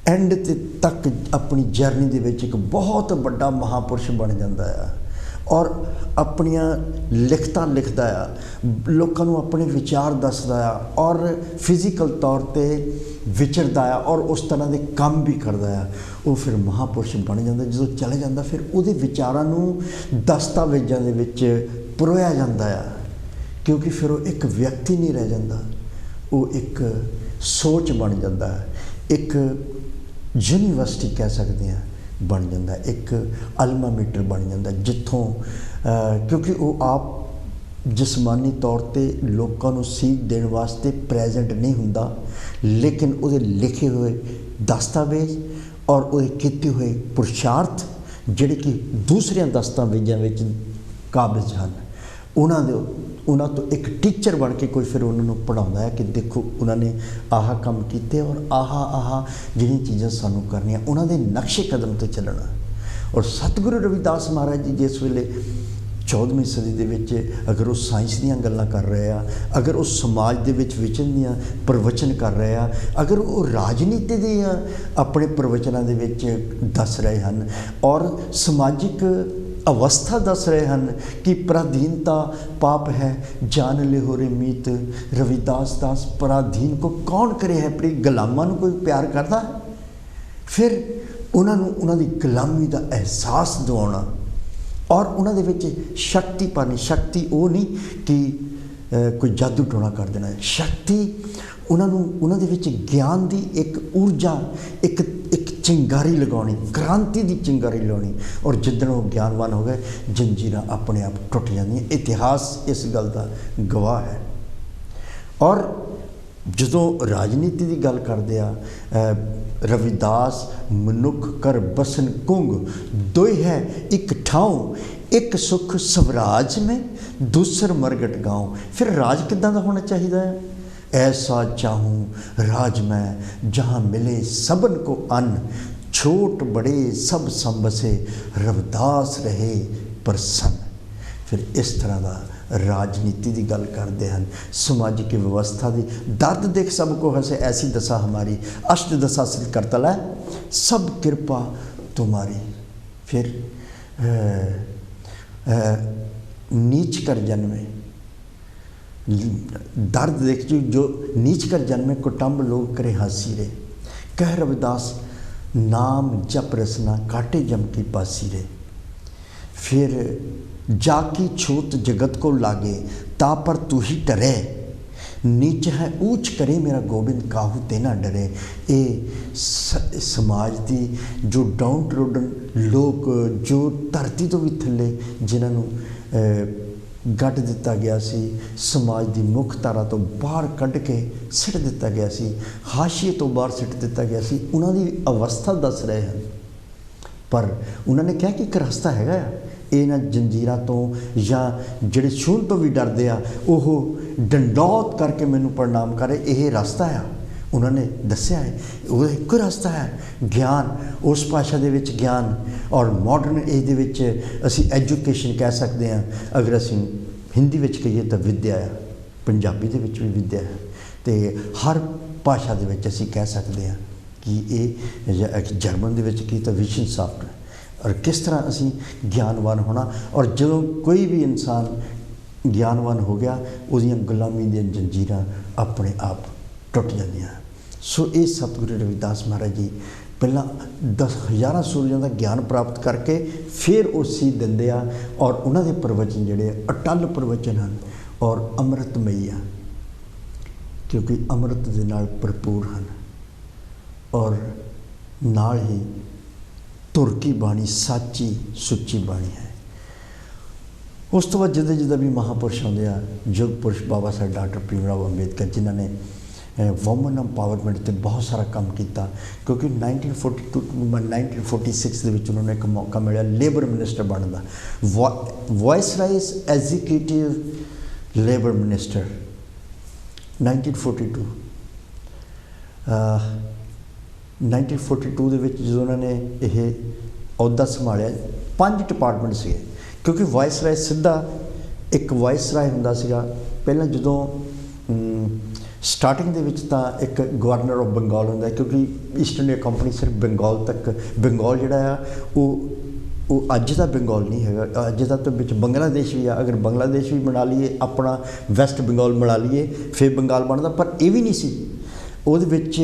ਐਂਡ ਤੱਕ ਆਪਣੀ ਜਰਨੀ ਦੇ ਵਿੱਚ ਇੱਕ ਬਹੁਤ ਵੱਡਾ ਮਹਾਂਪੁਰਸ਼ ਬਣ ਜਾਂਦਾ ਆ ਔਰ ਆਪਣੀਆਂ ਲਿਖਤਾਂ ਲਿਖਦਾ ਆ, ਲੋਕਾਂ ਨੂੰ ਆਪਣੇ ਵਿਚਾਰ ਦੱਸਦਾ ਆ ਔਰ ਫਿਜ਼ੀਕਲ ਤੌਰ 'ਤੇ ਵਿਚਰਦਾ ਆ ਔਰ ਉਸ ਤਰ੍ਹਾਂ ਦੇ ਕੰਮ ਵੀ ਕਰਦਾ ਆ। ਉਹ ਫਿਰ ਮਹਾਂਪੁਰਸ਼ ਬਣ ਜਾਂਦਾ। ਜਦੋਂ ਚਲੇ ਜਾਂਦਾ ਫਿਰ ਉਹਦੇ ਵਿਚਾਰਾਂ ਨੂੰ ਦਸਤਾਵੇਜ਼ਾਂ ਦੇ ਵਿੱਚ ਪਰੋਇਆ ਜਾਂਦਾ ਆ, ਕਿਉਂਕਿ ਫਿਰ ਉਹ ਇੱਕ ਵਿਅਕਤੀ ਨਹੀਂ ਰਹਿ ਜਾਂਦਾ, ਉਹ ਇੱਕ ਸੋਚ ਬਣ ਜਾਂਦਾ, ਇੱਕ ਯੂਨੀਵਰਸਿਟੀ ਕਹਿ ਸਕਦੇ ਹਾਂ ਬਣ ਜਾਂਦਾ, ਇੱਕ ਅਲਮਾ ਮੀਟਰ ਬਣ ਜਾਂਦਾ, ਜਿੱਥੋਂ ਕਿਉਂਕਿ ਉਹ ਆਪ ਜਿਸਮਾਨੀ ਤੌਰ 'ਤੇ ਲੋਕਾਂ ਨੂੰ ਸੀਖ ਦੇਣ ਵਾਸਤੇ ਪ੍ਰੈਜ਼ੈਂਟ ਨਹੀਂ ਹੁੰਦਾ, ਲੇਕਿਨ ਉਹਦੇ ਲਿਖੇ ਹੋਏ ਦਸਤਾਵੇਜ਼ ਔਰ ਉਹਦੇ ਕੀਤੇ ਹੋਏ ਪੁਰਸ਼ਾਰਥ ਜਿਹੜੇ ਕਿ ਦੂਸਰਿਆਂ ਦਸਤਾਵੇਜ਼ਾਂ ਵਿੱਚ ਕਾਬਜ਼ ਹਨ, ਉਹਨਾਂ ਤੋਂ ਇੱਕ ਟੀਚਰ ਬਣ ਕੇ ਕੋਈ ਫਿਰ ਉਹਨਾਂ ਨੂੰ ਪੜ੍ਹਾਉਂਦਾ ਹੈ ਕਿ ਦੇਖੋ ਉਹਨਾਂ ਨੇ ਆਹ ਕੰਮ ਕੀਤੇ ਔਰ ਆਹ ਜਿਹੜੀਆਂ ਚੀਜ਼ਾਂ ਸਾਨੂੰ ਕਰਨੀਆਂ, ਉਹਨਾਂ ਦੇ ਨਕਸ਼ੇ ਕਦਮ 'ਤੇ ਚੱਲਣਾ। ਔਰ ਸਤਿਗੁਰੂ ਰਵਿਦਾਸ ਮਹਾਰਾਜ ਜੀ ਜਿਸ ਵੇਲੇ 14ਵੀਂ ਸਦੀ ਦੇ ਵਿੱਚ ਅਗਰ ਉਹ ਸਾਇੰਸ ਦੀਆਂ ਗੱਲਾਂ ਕਰ ਰਹੇ ਆ, ਅਗਰ ਉਹ ਸਮਾਜ ਦੇ ਵਿੱਚ ਵਿਚਰਨ ਦੀਆਂ ਪ੍ਰਵਚਨ ਕਰ ਰਹੇ ਆ, ਅਗਰ ਉਹ ਰਾਜਨੀਤੀ ਦੀਆਂ ਆਪਣੇ ਪ੍ਰਵਚਨਾਂ ਦੇ ਵਿੱਚ ਦੱਸ ਰਹੇ ਹਨ ਔਰ ਸਮਾਜਿਕ ਅਵਸਥਾ ਦੱਸ ਰਹੇ ਹਨ ਕਿ ਪਰਾਧੀਨਤਾ ਪਾਪ ਹੈ, ਜਾਨ ਲਿਹੋਰੇ ਮੀਤ ਰਵਿਦਾਸ ਦਾਸ ਪਰਾਧੀਨ ਕੋ ਕੌਣ ਕਰੇ ਹੈ ਪ੍ਰੀ। ਗੁਲਾਮਾਂ ਨੂੰ ਕੋਈ ਪਿਆਰ ਕਰਦਾ ਹੈ? ਫਿਰ ਉਹਨਾਂ ਨੂੰ ਉਹਨਾਂ ਦੀ ਗੁਲਾਮੀ ਦਾ ਅਹਿਸਾਸ ਦਿਵਾਉਣਾ ਔਰ ਉਹਨਾਂ ਦੇ ਵਿੱਚ ਸ਼ਕਤੀ ਪਾਣੀ। ਸ਼ਕਤੀ ਉਹ ਨਹੀਂ ਕਿ ਕੋਈ ਜਾਦੂ ਟੋਣਾ ਕਰ ਦੇਣਾ, ਸ਼ਕਤੀ ਉਹਨਾਂ ਦੇ ਵਿੱਚ ਗਿਆਨ ਦੀ ਇੱਕ ਊਰਜਾ, ਇੱਕ ਚਿੰਗਾਰੀ ਲਗਾਉਣੀ, ਕ੍ਰਾਂਤੀ ਦੀ ਚਿੰਗਾਰੀ ਲਾਉਣੀ। ਔਰ ਜਿੱਦਣ ਉਹ ਗਿਆਨਵਾਨ ਹੋ ਗਏ ਜੰਜੀਰਾਂ ਆਪਣੇ ਆਪ ਟੁੱਟ ਜਾਂਦੀਆਂ। ਇਤਿਹਾਸ ਇਸ ਗੱਲ ਦਾ ਗਵਾਹ ਹੈ। ਔਰ ਜਦੋਂ ਰਾਜਨੀਤੀ ਦੀ ਗੱਲ ਕਰਦੇ ਆ, ਰਵਿਦਾਸ ਮਨੁੱਖ ਕਰ ਬਸਨ ਕੁੰਗ ਦੋਇ ਹੈ ਇੱਕ ਠਾਉ, ਇੱਕ ਸੁਖ ਸਵਰਾਜ ਮੈਂ ਦੂਸਰ ਮਰਗਟ ਗਾਉ। ਫਿਰ ਰਾਜ ਕਿੱਦਾਂ ਦਾ ਹੋਣਾ ਚਾਹੀਦਾ ਹੈ? ऐसा चाहूँ राज मैं जहाँ मिले सबन को अन्न, छोट बड़े सब संबसे रविदास रहे प्रसन्न। फिर इस तरह का राजनीति की गल करते हैं, समाजिक व्यवस्था की। दर्द देख सबको हंसे ऐसी दशा हमारी, अष्ट दशा सिद्ध करतल है सब कृपा तुम्हारी। फिर नीच कर जन्मे, दर्द देख जो नीच कर जन्मे कुटुंब लोग करे हंसी रे। कह रविदास नाम जप रसना काटे जम की पासी रे। फिर जाकी छूत जगत को लागे ता पर तू ही डरे, नीच है ऊंच करे मेरा गोबिंद काहू ते ना डरे। ये समाज की जो डाउन ट्रोडन लोग, जो धरती तो भी थले जिन्होंने गढ़ दिता गया सी, समाज की मुख धारा तो बाहर कढ़ के सिट दिता गया सी, हाशिए तो बाहर सिट दिता गया सी, उन्होंने अवस्था दस रहे हैं। पर उन्होंने कहा कि एक रास्ता हैगा आ, इन्हां जंजीरां तो या जिहड़े छूण तो भी डरदे आ ओह डंडौत करके मैनूं प्रणाम करे, यह रास्ता आ। उन्होंने दस्या है वो एक रास्ता है, ज्ञान। उस भाषा दे विच ज्ञान और मॉडर्न एज दे विच असी एजुकेशन कह सकते हैं। अगर असी हिंदी विच कहिए तो विद्या है, पंजाबी दे विच भी विद्या है, तो हर भाषा दे विच असी कह सकते हैं कि ये जर्मन दे विच की तो विशन सॉफ्ट, और किस तरह असी ਗਿਆਨਵਾਨ होना। और ਜਦੋਂ कोई भी इंसान ਗਿਆਨਵਾਨ हो गया ਉਹਦੀਆਂ ਗੁਲਾਮੀ ਦੀਆਂ ਜੰਜੀਰਾਂ ਆਪਣੇ ਆਪ ਟੁੱਟ ਜਾਂਦੀਆਂ। ਸੋ ਇਹ ਸਤਿਗੁਰੂ ਰਵਿਦਾਸ ਮਹਾਰਾਜ ਜੀ ਪਹਿਲਾਂ 10,000 ਸੂਰਜਾਂ ਦਾ ਗਿਆਨ ਪ੍ਰਾਪਤ ਕਰਕੇ ਫਿਰ ਉਹ ਸੀ ਦਿੰਦੇ ਆ। ਔਰ ਉਹਨਾਂ ਦੇ ਪ੍ਰਵਚਨ ਜਿਹੜੇ ਅਟੱਲ ਪ੍ਰਵਚਨ ਹਨ ਔਰ ਅੰਮ੍ਰਿਤਮਈ ਆ, ਕਿਉਂਕਿ ਅੰਮ੍ਰਿਤ ਦੇ ਨਾਲ ਭਰਪੂਰ ਹਨ। ਔਰ ਨਾਲ ਹੀ ਧੁਰ ਕੀ ਬਾਣੀ ਸਾਚੀ ਸੁੱਚੀ ਬਾਣੀ ਹੈ। ਉਸ ਤੋਂ ਬਾਅਦ ਜਿੱਦਾਂ ਜਿੱਦਾਂ ਵੀ ਮਹਾਂਪੁਰਸ਼ ਆਉਂਦੇ ਆ, ਯੁੱਗ ਪੁਰਸ਼ ਬਾਬਾ ਸਾਹਿਬ ਡਾਕਟਰ ਭੀਮ ਰਾਓ ਅੰਬੇਦਕਰ ਜਿਨ੍ਹਾਂ ਨੇ ਵੂਮਨ ਐਮਪਾਵਰਮੈਂਟ 'ਤੇ ਬਹੁਤ ਸਾਰਾ ਕੰਮ ਕੀਤਾ, ਕਿਉਂਕਿ 1942 1946 ਦੇ ਵਿੱਚ ਉਹਨਾਂ ਨੂੰ ਇੱਕ ਮੌਕਾ ਮਿਲਿਆ ਲੇਬਰ ਮਿਨਿਸਟਰ ਬਣਨ ਦਾ। ਵਾਇਸਰਾਇਜ਼ ਐਗਜ਼ੀਕਿਊਟਿਵ ਲੇਬਰ ਮਿਨਿਸਟਰ 1942 1942 ਦੇ ਵਿੱਚ ਜਦੋਂ ਉਹਨਾਂ ਨੇ ਇਹ ਅਹੁਦਾ ਸੰਭਾਲਿਆ 5 ਡਿਪਾਰਟਮੈਂਟ ਸੀਗੇ, ਕਿਉਂਕਿ ਵਾਇਸਰਾਏ ਸਿੱਧਾ ਇੱਕ ਵਾਇਸਰਾਏ ਹੁੰਦਾ ਸੀਗਾ। ਪਹਿਲਾਂ ਜਦੋਂ ਸਟਾਰਟਿੰਗ ਦੇ ਵਿੱਚ ਤਾਂ ਇੱਕ ਗਵਰਨਰ ਆਫ ਬੰਗਾਲ ਹੁੰਦਾ, ਕਿਉਂਕਿ ਈਸਟ ਇੰਡੀਆ ਕੰਪਨੀ ਸਿਰਫ ਬੰਗਾਲ ਤੱਕ, ਬੰਗਾਲ ਜਿਹੜਾ ਆ ਉਹ ਅੱਜ ਦਾ ਬੰਗਾਲ ਨਹੀਂ ਹੈਗਾ, ਅੱਜ ਦਾ ਤਾਂ ਵਿੱਚ ਬੰਗਲਾਦੇਸ਼ ਵੀ ਆ। ਅਗਰ ਬੰਗਲਾਦੇਸ਼ ਵੀ ਬਣਾ ਲਈਏ, ਆਪਣਾ ਵੈਸਟ ਬੰਗਾਲ ਬਣਾ ਲਈਏ, ਫਿਰ ਬੰਗਾਲ ਬਣਦਾ, ਪਰ ਇਹ ਵੀ ਨਹੀਂ ਸੀ। ਉਹਦੇ ਵਿੱਚ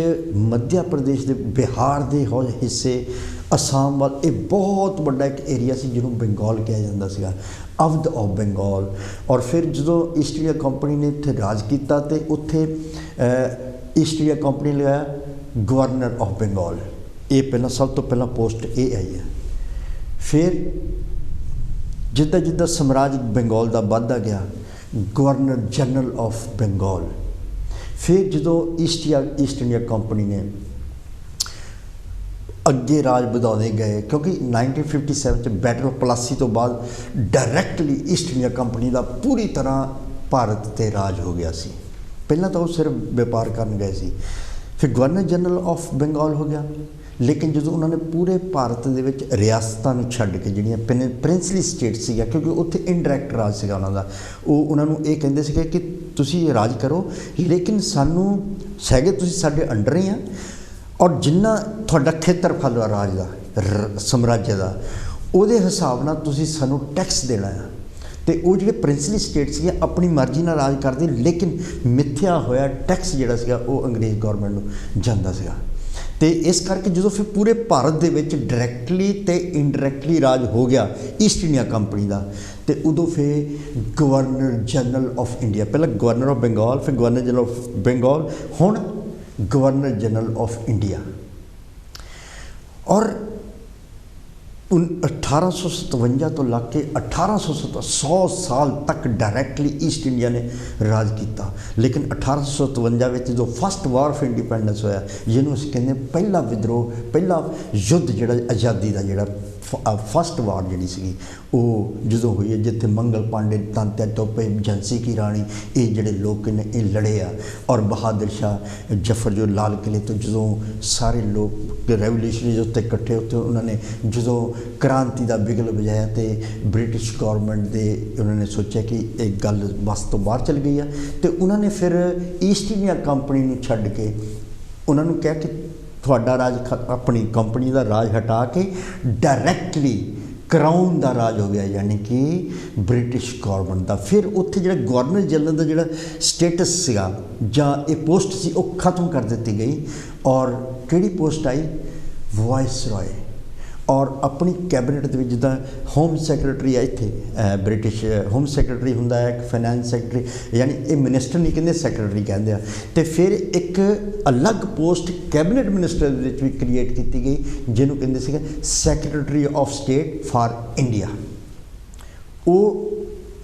ਮੱਧ ਪ੍ਰਦੇਸ਼ ਦੇ, ਬਿਹਾਰ ਦੇ ਹਿੱਸੇ, ਅਸਾਮ ਵੱਲ, ਇਹ ਬਹੁਤ ਵੱਡਾ ਇੱਕ ਏਰੀਆ ਸੀ ਜਿਹਨੂੰ ਬੰਗਾਲ ਕਿਹਾ ਜਾਂਦਾ ਸੀਗਾ, ਅਵਧ ਆਫ ਬੰਗਾਲ। ਔਰ ਫਿਰ ਜਦੋਂ ਈਸਟ ਇੰਡੀਆ ਕੰਪਨੀ ਨੇ ਇੱਥੇ ਰਾਜ ਕੀਤਾ ਅਤੇ ਉੱਥੇ ਈਸਟ ਇੰਡੀਆ ਕੰਪਨੀ ਨੇ ਲਗਾਇਆ ਗਵਰਨਰ ਆਫ ਬੰਗਾਲ। ਇਹ ਪਹਿਲਾਂ ਸਭ ਤੋਂ ਪਹਿਲਾਂ ਪੋਸਟ ਇਹ ਆਈ ਹੈ। ਫਿਰ ਜਿੱਦਾਂ ਜਿੱਦਾਂ ਸਮਰਾਜ ਬੰਗਾਲ ਦਾ ਵੱਧਦਾ ਗਿਆ, ਗਵਰਨਰ ਜਨਰਲ ਆਫ ਬੰਗਾਲ। ਫਿਰ ਜਦੋਂ ਈਸਟ ਇੰਡੀਆ ਕੰਪਨੀ ਨੇ ਅੱਗੇ ਰਾਜ ਵਧਾਉਂਦੇ ਗਏ, ਕਿਉਂਕਿ 1957 'ਚ ਬੈਟਲ ਆਫ ਪਲਾਸੀ ਤੋਂ ਬਾਅਦ ਡਾਇਰੈਕਟਲੀ ਈਸਟ ਇੰਡੀਆ ਕੰਪਨੀ ਦਾ ਪੂਰੀ ਤਰ੍ਹਾਂ ਭਾਰਤ 'ਤੇ ਰਾਜ ਹੋ ਗਿਆ ਸੀ। ਪਹਿਲਾਂ ਤਾਂ ਉਹ ਸਿਰਫ ਵਪਾਰ ਕਰਨ ਗਏ ਸੀ, ਫਿਰ ਗਵਰਨਰ ਜਨਰਲ ਆਫ ਬੰਗਾਲ ਹੋ ਗਿਆ। ਲੇਕਿਨ ਜਦੋਂ ਉਹਨਾਂ ਨੇ ਪੂਰੇ ਭਾਰਤ ਦੇ ਵਿੱਚ ਰਿਆਸਤਾਂ ਨੂੰ ਛੱਡ ਕੇ, ਜਿਹੜੀਆਂ ਪ੍ਰਿੰਸਲੀ ਸਟੇਟ ਸੀਗਾ, ਕਿਉਂਕਿ ਉੱਥੇ ਇਨਡਾਇਰੈਕਟ ਰਾਜ ਸੀਗਾ ਉਹਨਾਂ ਦਾ, ਉਹ ਉਹਨਾਂ ਨੂੰ ਇਹ ਕਹਿੰਦੇ ਸੀਗੇ ਕਿ ਤੁਸੀਂ ਰਾਜ ਕਰੋ, ਲੇਕਿਨ ਸਾਨੂੰ ਹੈਗੇ ਤੁਸੀਂ ਸਾਡੇ ਅੰਡਰ ਹੀ ਆ, ਔਰ ਜਿੰਨਾ ਤੁਹਾਡਾ ਖੇਤਰਫਲ ਆ ਰਾਜ ਦਾ, ਸਮਰਾਜ ਦਾ, ਉਹਦੇ ਹਿਸਾਬ ਨਾਲ ਤੁਸੀਂ ਸਾਨੂੰ ਟੈਕਸ ਦੇਣਾ ਆ। ਅਤੇ ਉਹ ਜਿਹੜੇ ਪ੍ਰਿੰਸਲੀ ਸਟੇਟ ਸੀਗੇ ਆਪਣੀ ਮਰਜ਼ੀ ਨਾਲ ਰਾਜ ਕਰਦੇ, ਲੇਕਿਨ ਮਿੱਥਿਆ ਹੋਇਆ ਟੈਕਸ ਜਿਹੜਾ ਸੀਗਾ ਉਹ ਅੰਗਰੇਜ਼ ਗੌਰਮੈਂਟ ਨੂੰ ਜਾਂਦਾ ਸੀਗਾ। ਅਤੇ ਇਸ ਕਰਕੇ ਜਦੋਂ ਫਿਰ ਪੂਰੇ ਭਾਰਤ ਦੇ ਵਿੱਚ ਡਾਇਰੈਕਟਲੀ ਅਤੇ ਇਨਡਾਇਰੈਕਟਲੀ ਰਾਜ ਹੋ ਗਿਆ ਈਸਟ ਇੰਡੀਆ ਕੰਪਨੀ ਦਾ, ਅਤੇ ਉਦੋਂ ਫਿਰ ਗਵਰਨਰ ਜਨਰਲ ਆਫ ਇੰਡੀਆ, ਪਹਿਲਾਂ ਗਵਰਨਰ ਆਫ ਬੰਗਾਲ, ਫਿਰ ਗਵਰਨਰ ਜਨਰਲ ਆਫ ਬੰਗਾਲ, ਹੁਣ ਗਵਰਨਰ ਜਨਰਲ ਆਫ ਇੰਡੀਆ। ਔਰ 1857 ਤੋਂ ਲੱਗ ਕੇ 1870 100 ਸਾਲ ਤੱਕ ਡਾਇਰੈਕਟਲੀ ਈਸਟ ਇੰਡੀਆ ਨੇ ਰਾਜ ਕੀਤਾ। ਲੇਕਿਨ 1857 ਵਿੱਚ ਜਦੋਂ ਫਸਟ ਵਾਰ ਆਫ ਇੰਡੀਪੈਂਡੈਂਸ ਹੋਇਆ, ਜਿਹਨੂੰ ਅਸੀਂ ਕਹਿੰਦੇ ਪਹਿਲਾ ਵਿਦਰੋਹ, ਪਹਿਲਾ ਯੁੱਧ ਜਿਹੜਾ ਆਜ਼ਾਦੀ ਦਾ, ਜਿਹੜਾ ਫਸਟ ਵਾਰ ਜਿਹੜੀ ਸੀਗੀ ਉਹ ਜਦੋਂ ਹੋਈ ਹੈ, ਜਿੱਥੇ ਮੰਗਲ ਪਾਂਡੇ, ਤਾਂਤਿਆ ਟੋਪੇ, ਝਾਂਸੀ ਕੀ ਰਾਣੀ, ਇਹ ਜਿਹੜੇ ਲੋਕ ਨੇ ਇਹ ਲੜੇ ਆ। ਔਰ ਬਹਾਦਰ ਸ਼ਾਹ ਜ਼ਫਰ ਜੋ ਲਾਲ ਕਿਲੇ ਤੋਂ ਜਦੋਂ ਸਾਰੇ ਲੋਕ ਰੈਵੋਲਿਊਸ਼ਨਰੀ ਉੱਤੇ ਇਕੱਠੇ, ਉੱਥੇ ਉਹਨਾਂ ਨੇ ਜਦੋਂ ਕ੍ਰਾਂਤੀ ਦਾ ਬਿਗਲ ਵਜਾਇਆ ਅਤੇ ਬ੍ਰਿਟਿਸ਼ ਗੌਰਮੈਂਟ ਦੇ ਉਹਨਾਂ ਨੇ ਸੋਚਿਆ ਕਿ ਇਹ ਗੱਲ ਬਸ ਤੋਂ ਬਾਹਰ ਚਲ ਗਈ ਆ, ਅਤੇ ਉਹਨਾਂ ਨੇ ਫਿਰ ਈਸਟ ਇੰਡੀਆ ਕੰਪਨੀ ਨੂੰ ਛੱਡ ਕੇ ਉਹਨਾਂ ਨੂੰ ਕਿਹਾ ਕਿ ਤੁਹਾਡਾ ਰਾਜ, ਆਪਣੀ ਕੰਪਨੀ ਦਾ ਰਾਜ ਹਟਾ ਕੇ ਡਾਇਰੈਕਟਲੀ ਕਰਾਊਨ ਦਾ ਰਾਜ ਹੋ ਗਿਆ, ਯਾਨੀ ਕਿ ਬ੍ਰਿਟਿਸ਼ ਗੌਰਮੈਂਟ ਦਾ। ਫਿਰ ਉੱਥੇ ਜਿਹੜਾ ਗਵਰਨਰ ਜਨਰਲ ਦਾ ਜਿਹੜਾ ਸਟੇਟਸ ਸੀਗਾ ਜਾਂ ਇਹ ਪੋਸਟ ਸੀ, ਉਹ ਖਤਮ ਕਰ ਦਿੱਤੀ ਗਈ। ਔਰ ਕਿਹੜੀ ਪੋਸਟ ਆਈ? ਵਾਇਸਰਾਏ। ਔਰ ਆਪਣੀ ਕੈਬਨਿਟ ਦੇ ਵਿੱਚ ਜਿੱਦਾਂ ਹੋਮ ਸੈਕਟਰੀ ਆ, ਇੱਥੇ ਬ੍ਰਿਟਿਸ਼ ਹੋਮ ਸੈਕਟਰੀ ਹੁੰਦਾ ਹੈ, ਇੱਕ ਫਾਈਨੈਂਸ ਸੈਕਟਰੀ, ਯਾਨੀ ਇਹ ਮਿਨਿਸਟਰ ਨਹੀਂ ਕਹਿੰਦੇ, ਸੈਕਟਰੀ ਕਹਿੰਦੇ ਆ। ਅਤੇ ਫਿਰ ਇੱਕ ਅਲੱਗ ਪੋਸਟ ਕੈਬਨਿਟ ਮਿਨਿਸਟਰ ਦੇ ਵਿੱਚ ਵੀ ਕ੍ਰੀਏਟ ਕੀਤੀ ਗਈ, ਜਿਹਨੂੰ ਕਹਿੰਦੇ ਸੀਗੇ secretary of state for India. ਉਹ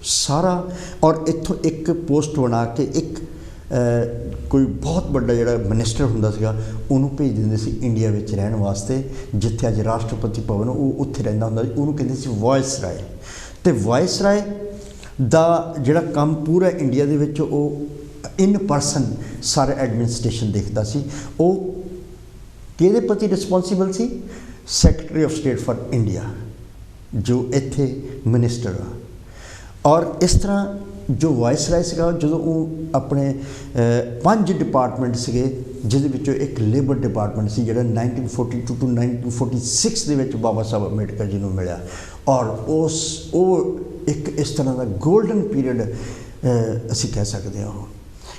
ਸਾਰਾ, ਔਰ ਇੱਥੋਂ ਇੱਕ ਪੋਸਟ ਬਣਾ ਕੇ ਇੱਕ ਕੋਈ ਬਹੁਤ ਵੱਡਾ ਜਿਹੜਾ ਮਿਨਿਸਟਰ ਹੁੰਦਾ ਸੀਗਾ ਉਹਨੂੰ ਭੇਜ ਦਿੰਦੇ ਸੀ ਇੰਡੀਆ ਵਿੱਚ ਰਹਿਣ ਵਾਸਤੇ, ਜਿੱਥੇ ਅੱਜ ਰਾਸ਼ਟਰਪਤੀ ਭਵਨ ਉਹ ਉੱਥੇ ਰਹਿੰਦਾ ਹੁੰਦਾ ਸੀ, ਉਹਨੂੰ ਕਹਿੰਦੇ ਸੀ ਵਾਇਸਰਾਏ। ਅਤੇ ਵਾਇਸਰਾਏ ਦਾ ਜਿਹੜਾ ਕੰਮ ਪੂਰਾ ਇੰਡੀਆ ਦੇ ਵਿੱਚ ਉਹ ਇਨ ਪਰਸਨ ਸਾਰੇ ਐਡਮਿਨਿਸਟ੍ਰੇਸ਼ਨ ਦੇਖਦਾ ਸੀ। ਉਹ ਕਿਹਦੇ ਪ੍ਰਤੀ responsible C? Secretary of state for India, ਜੋ ਇੱਥੇ ਮਿਨਿਸਟਰ ਆ। ਔਰ ਇਸ ਤਰ੍ਹਾਂ जो वायसराय सीगा ਜਦੋਂ ਉਹ ਆਪਣੇ 5 ਡਿਪਾਰਟਮੈਂਟ ਸੀਗੇ ਜਿਹਦੇ ਵਿੱਚੋਂ ਇੱਕ ਲੇਬਰ ਡਿਪਾਰਟਮੈਂਟ ਸੀ ਜਿਹੜਾ 1942 ਤੋਂ 1946 ਦੇ ਵਿੱਚ ਬਾਬਾ ਸਾਹਿਬ ਅੰਬੇਡਕਰ ਜੀ ਨੂੰ ਮਿਲਿਆ ਔਰ ਉਹ ਇੱਕ ਇਸ ਤਰ੍ਹਾਂ ਦਾ ਗੋਲਡਨ ਪੀਰੀਅਡ ਅਸੀਂ ਕਹਿ ਸਕਦੇ ਹਾਂ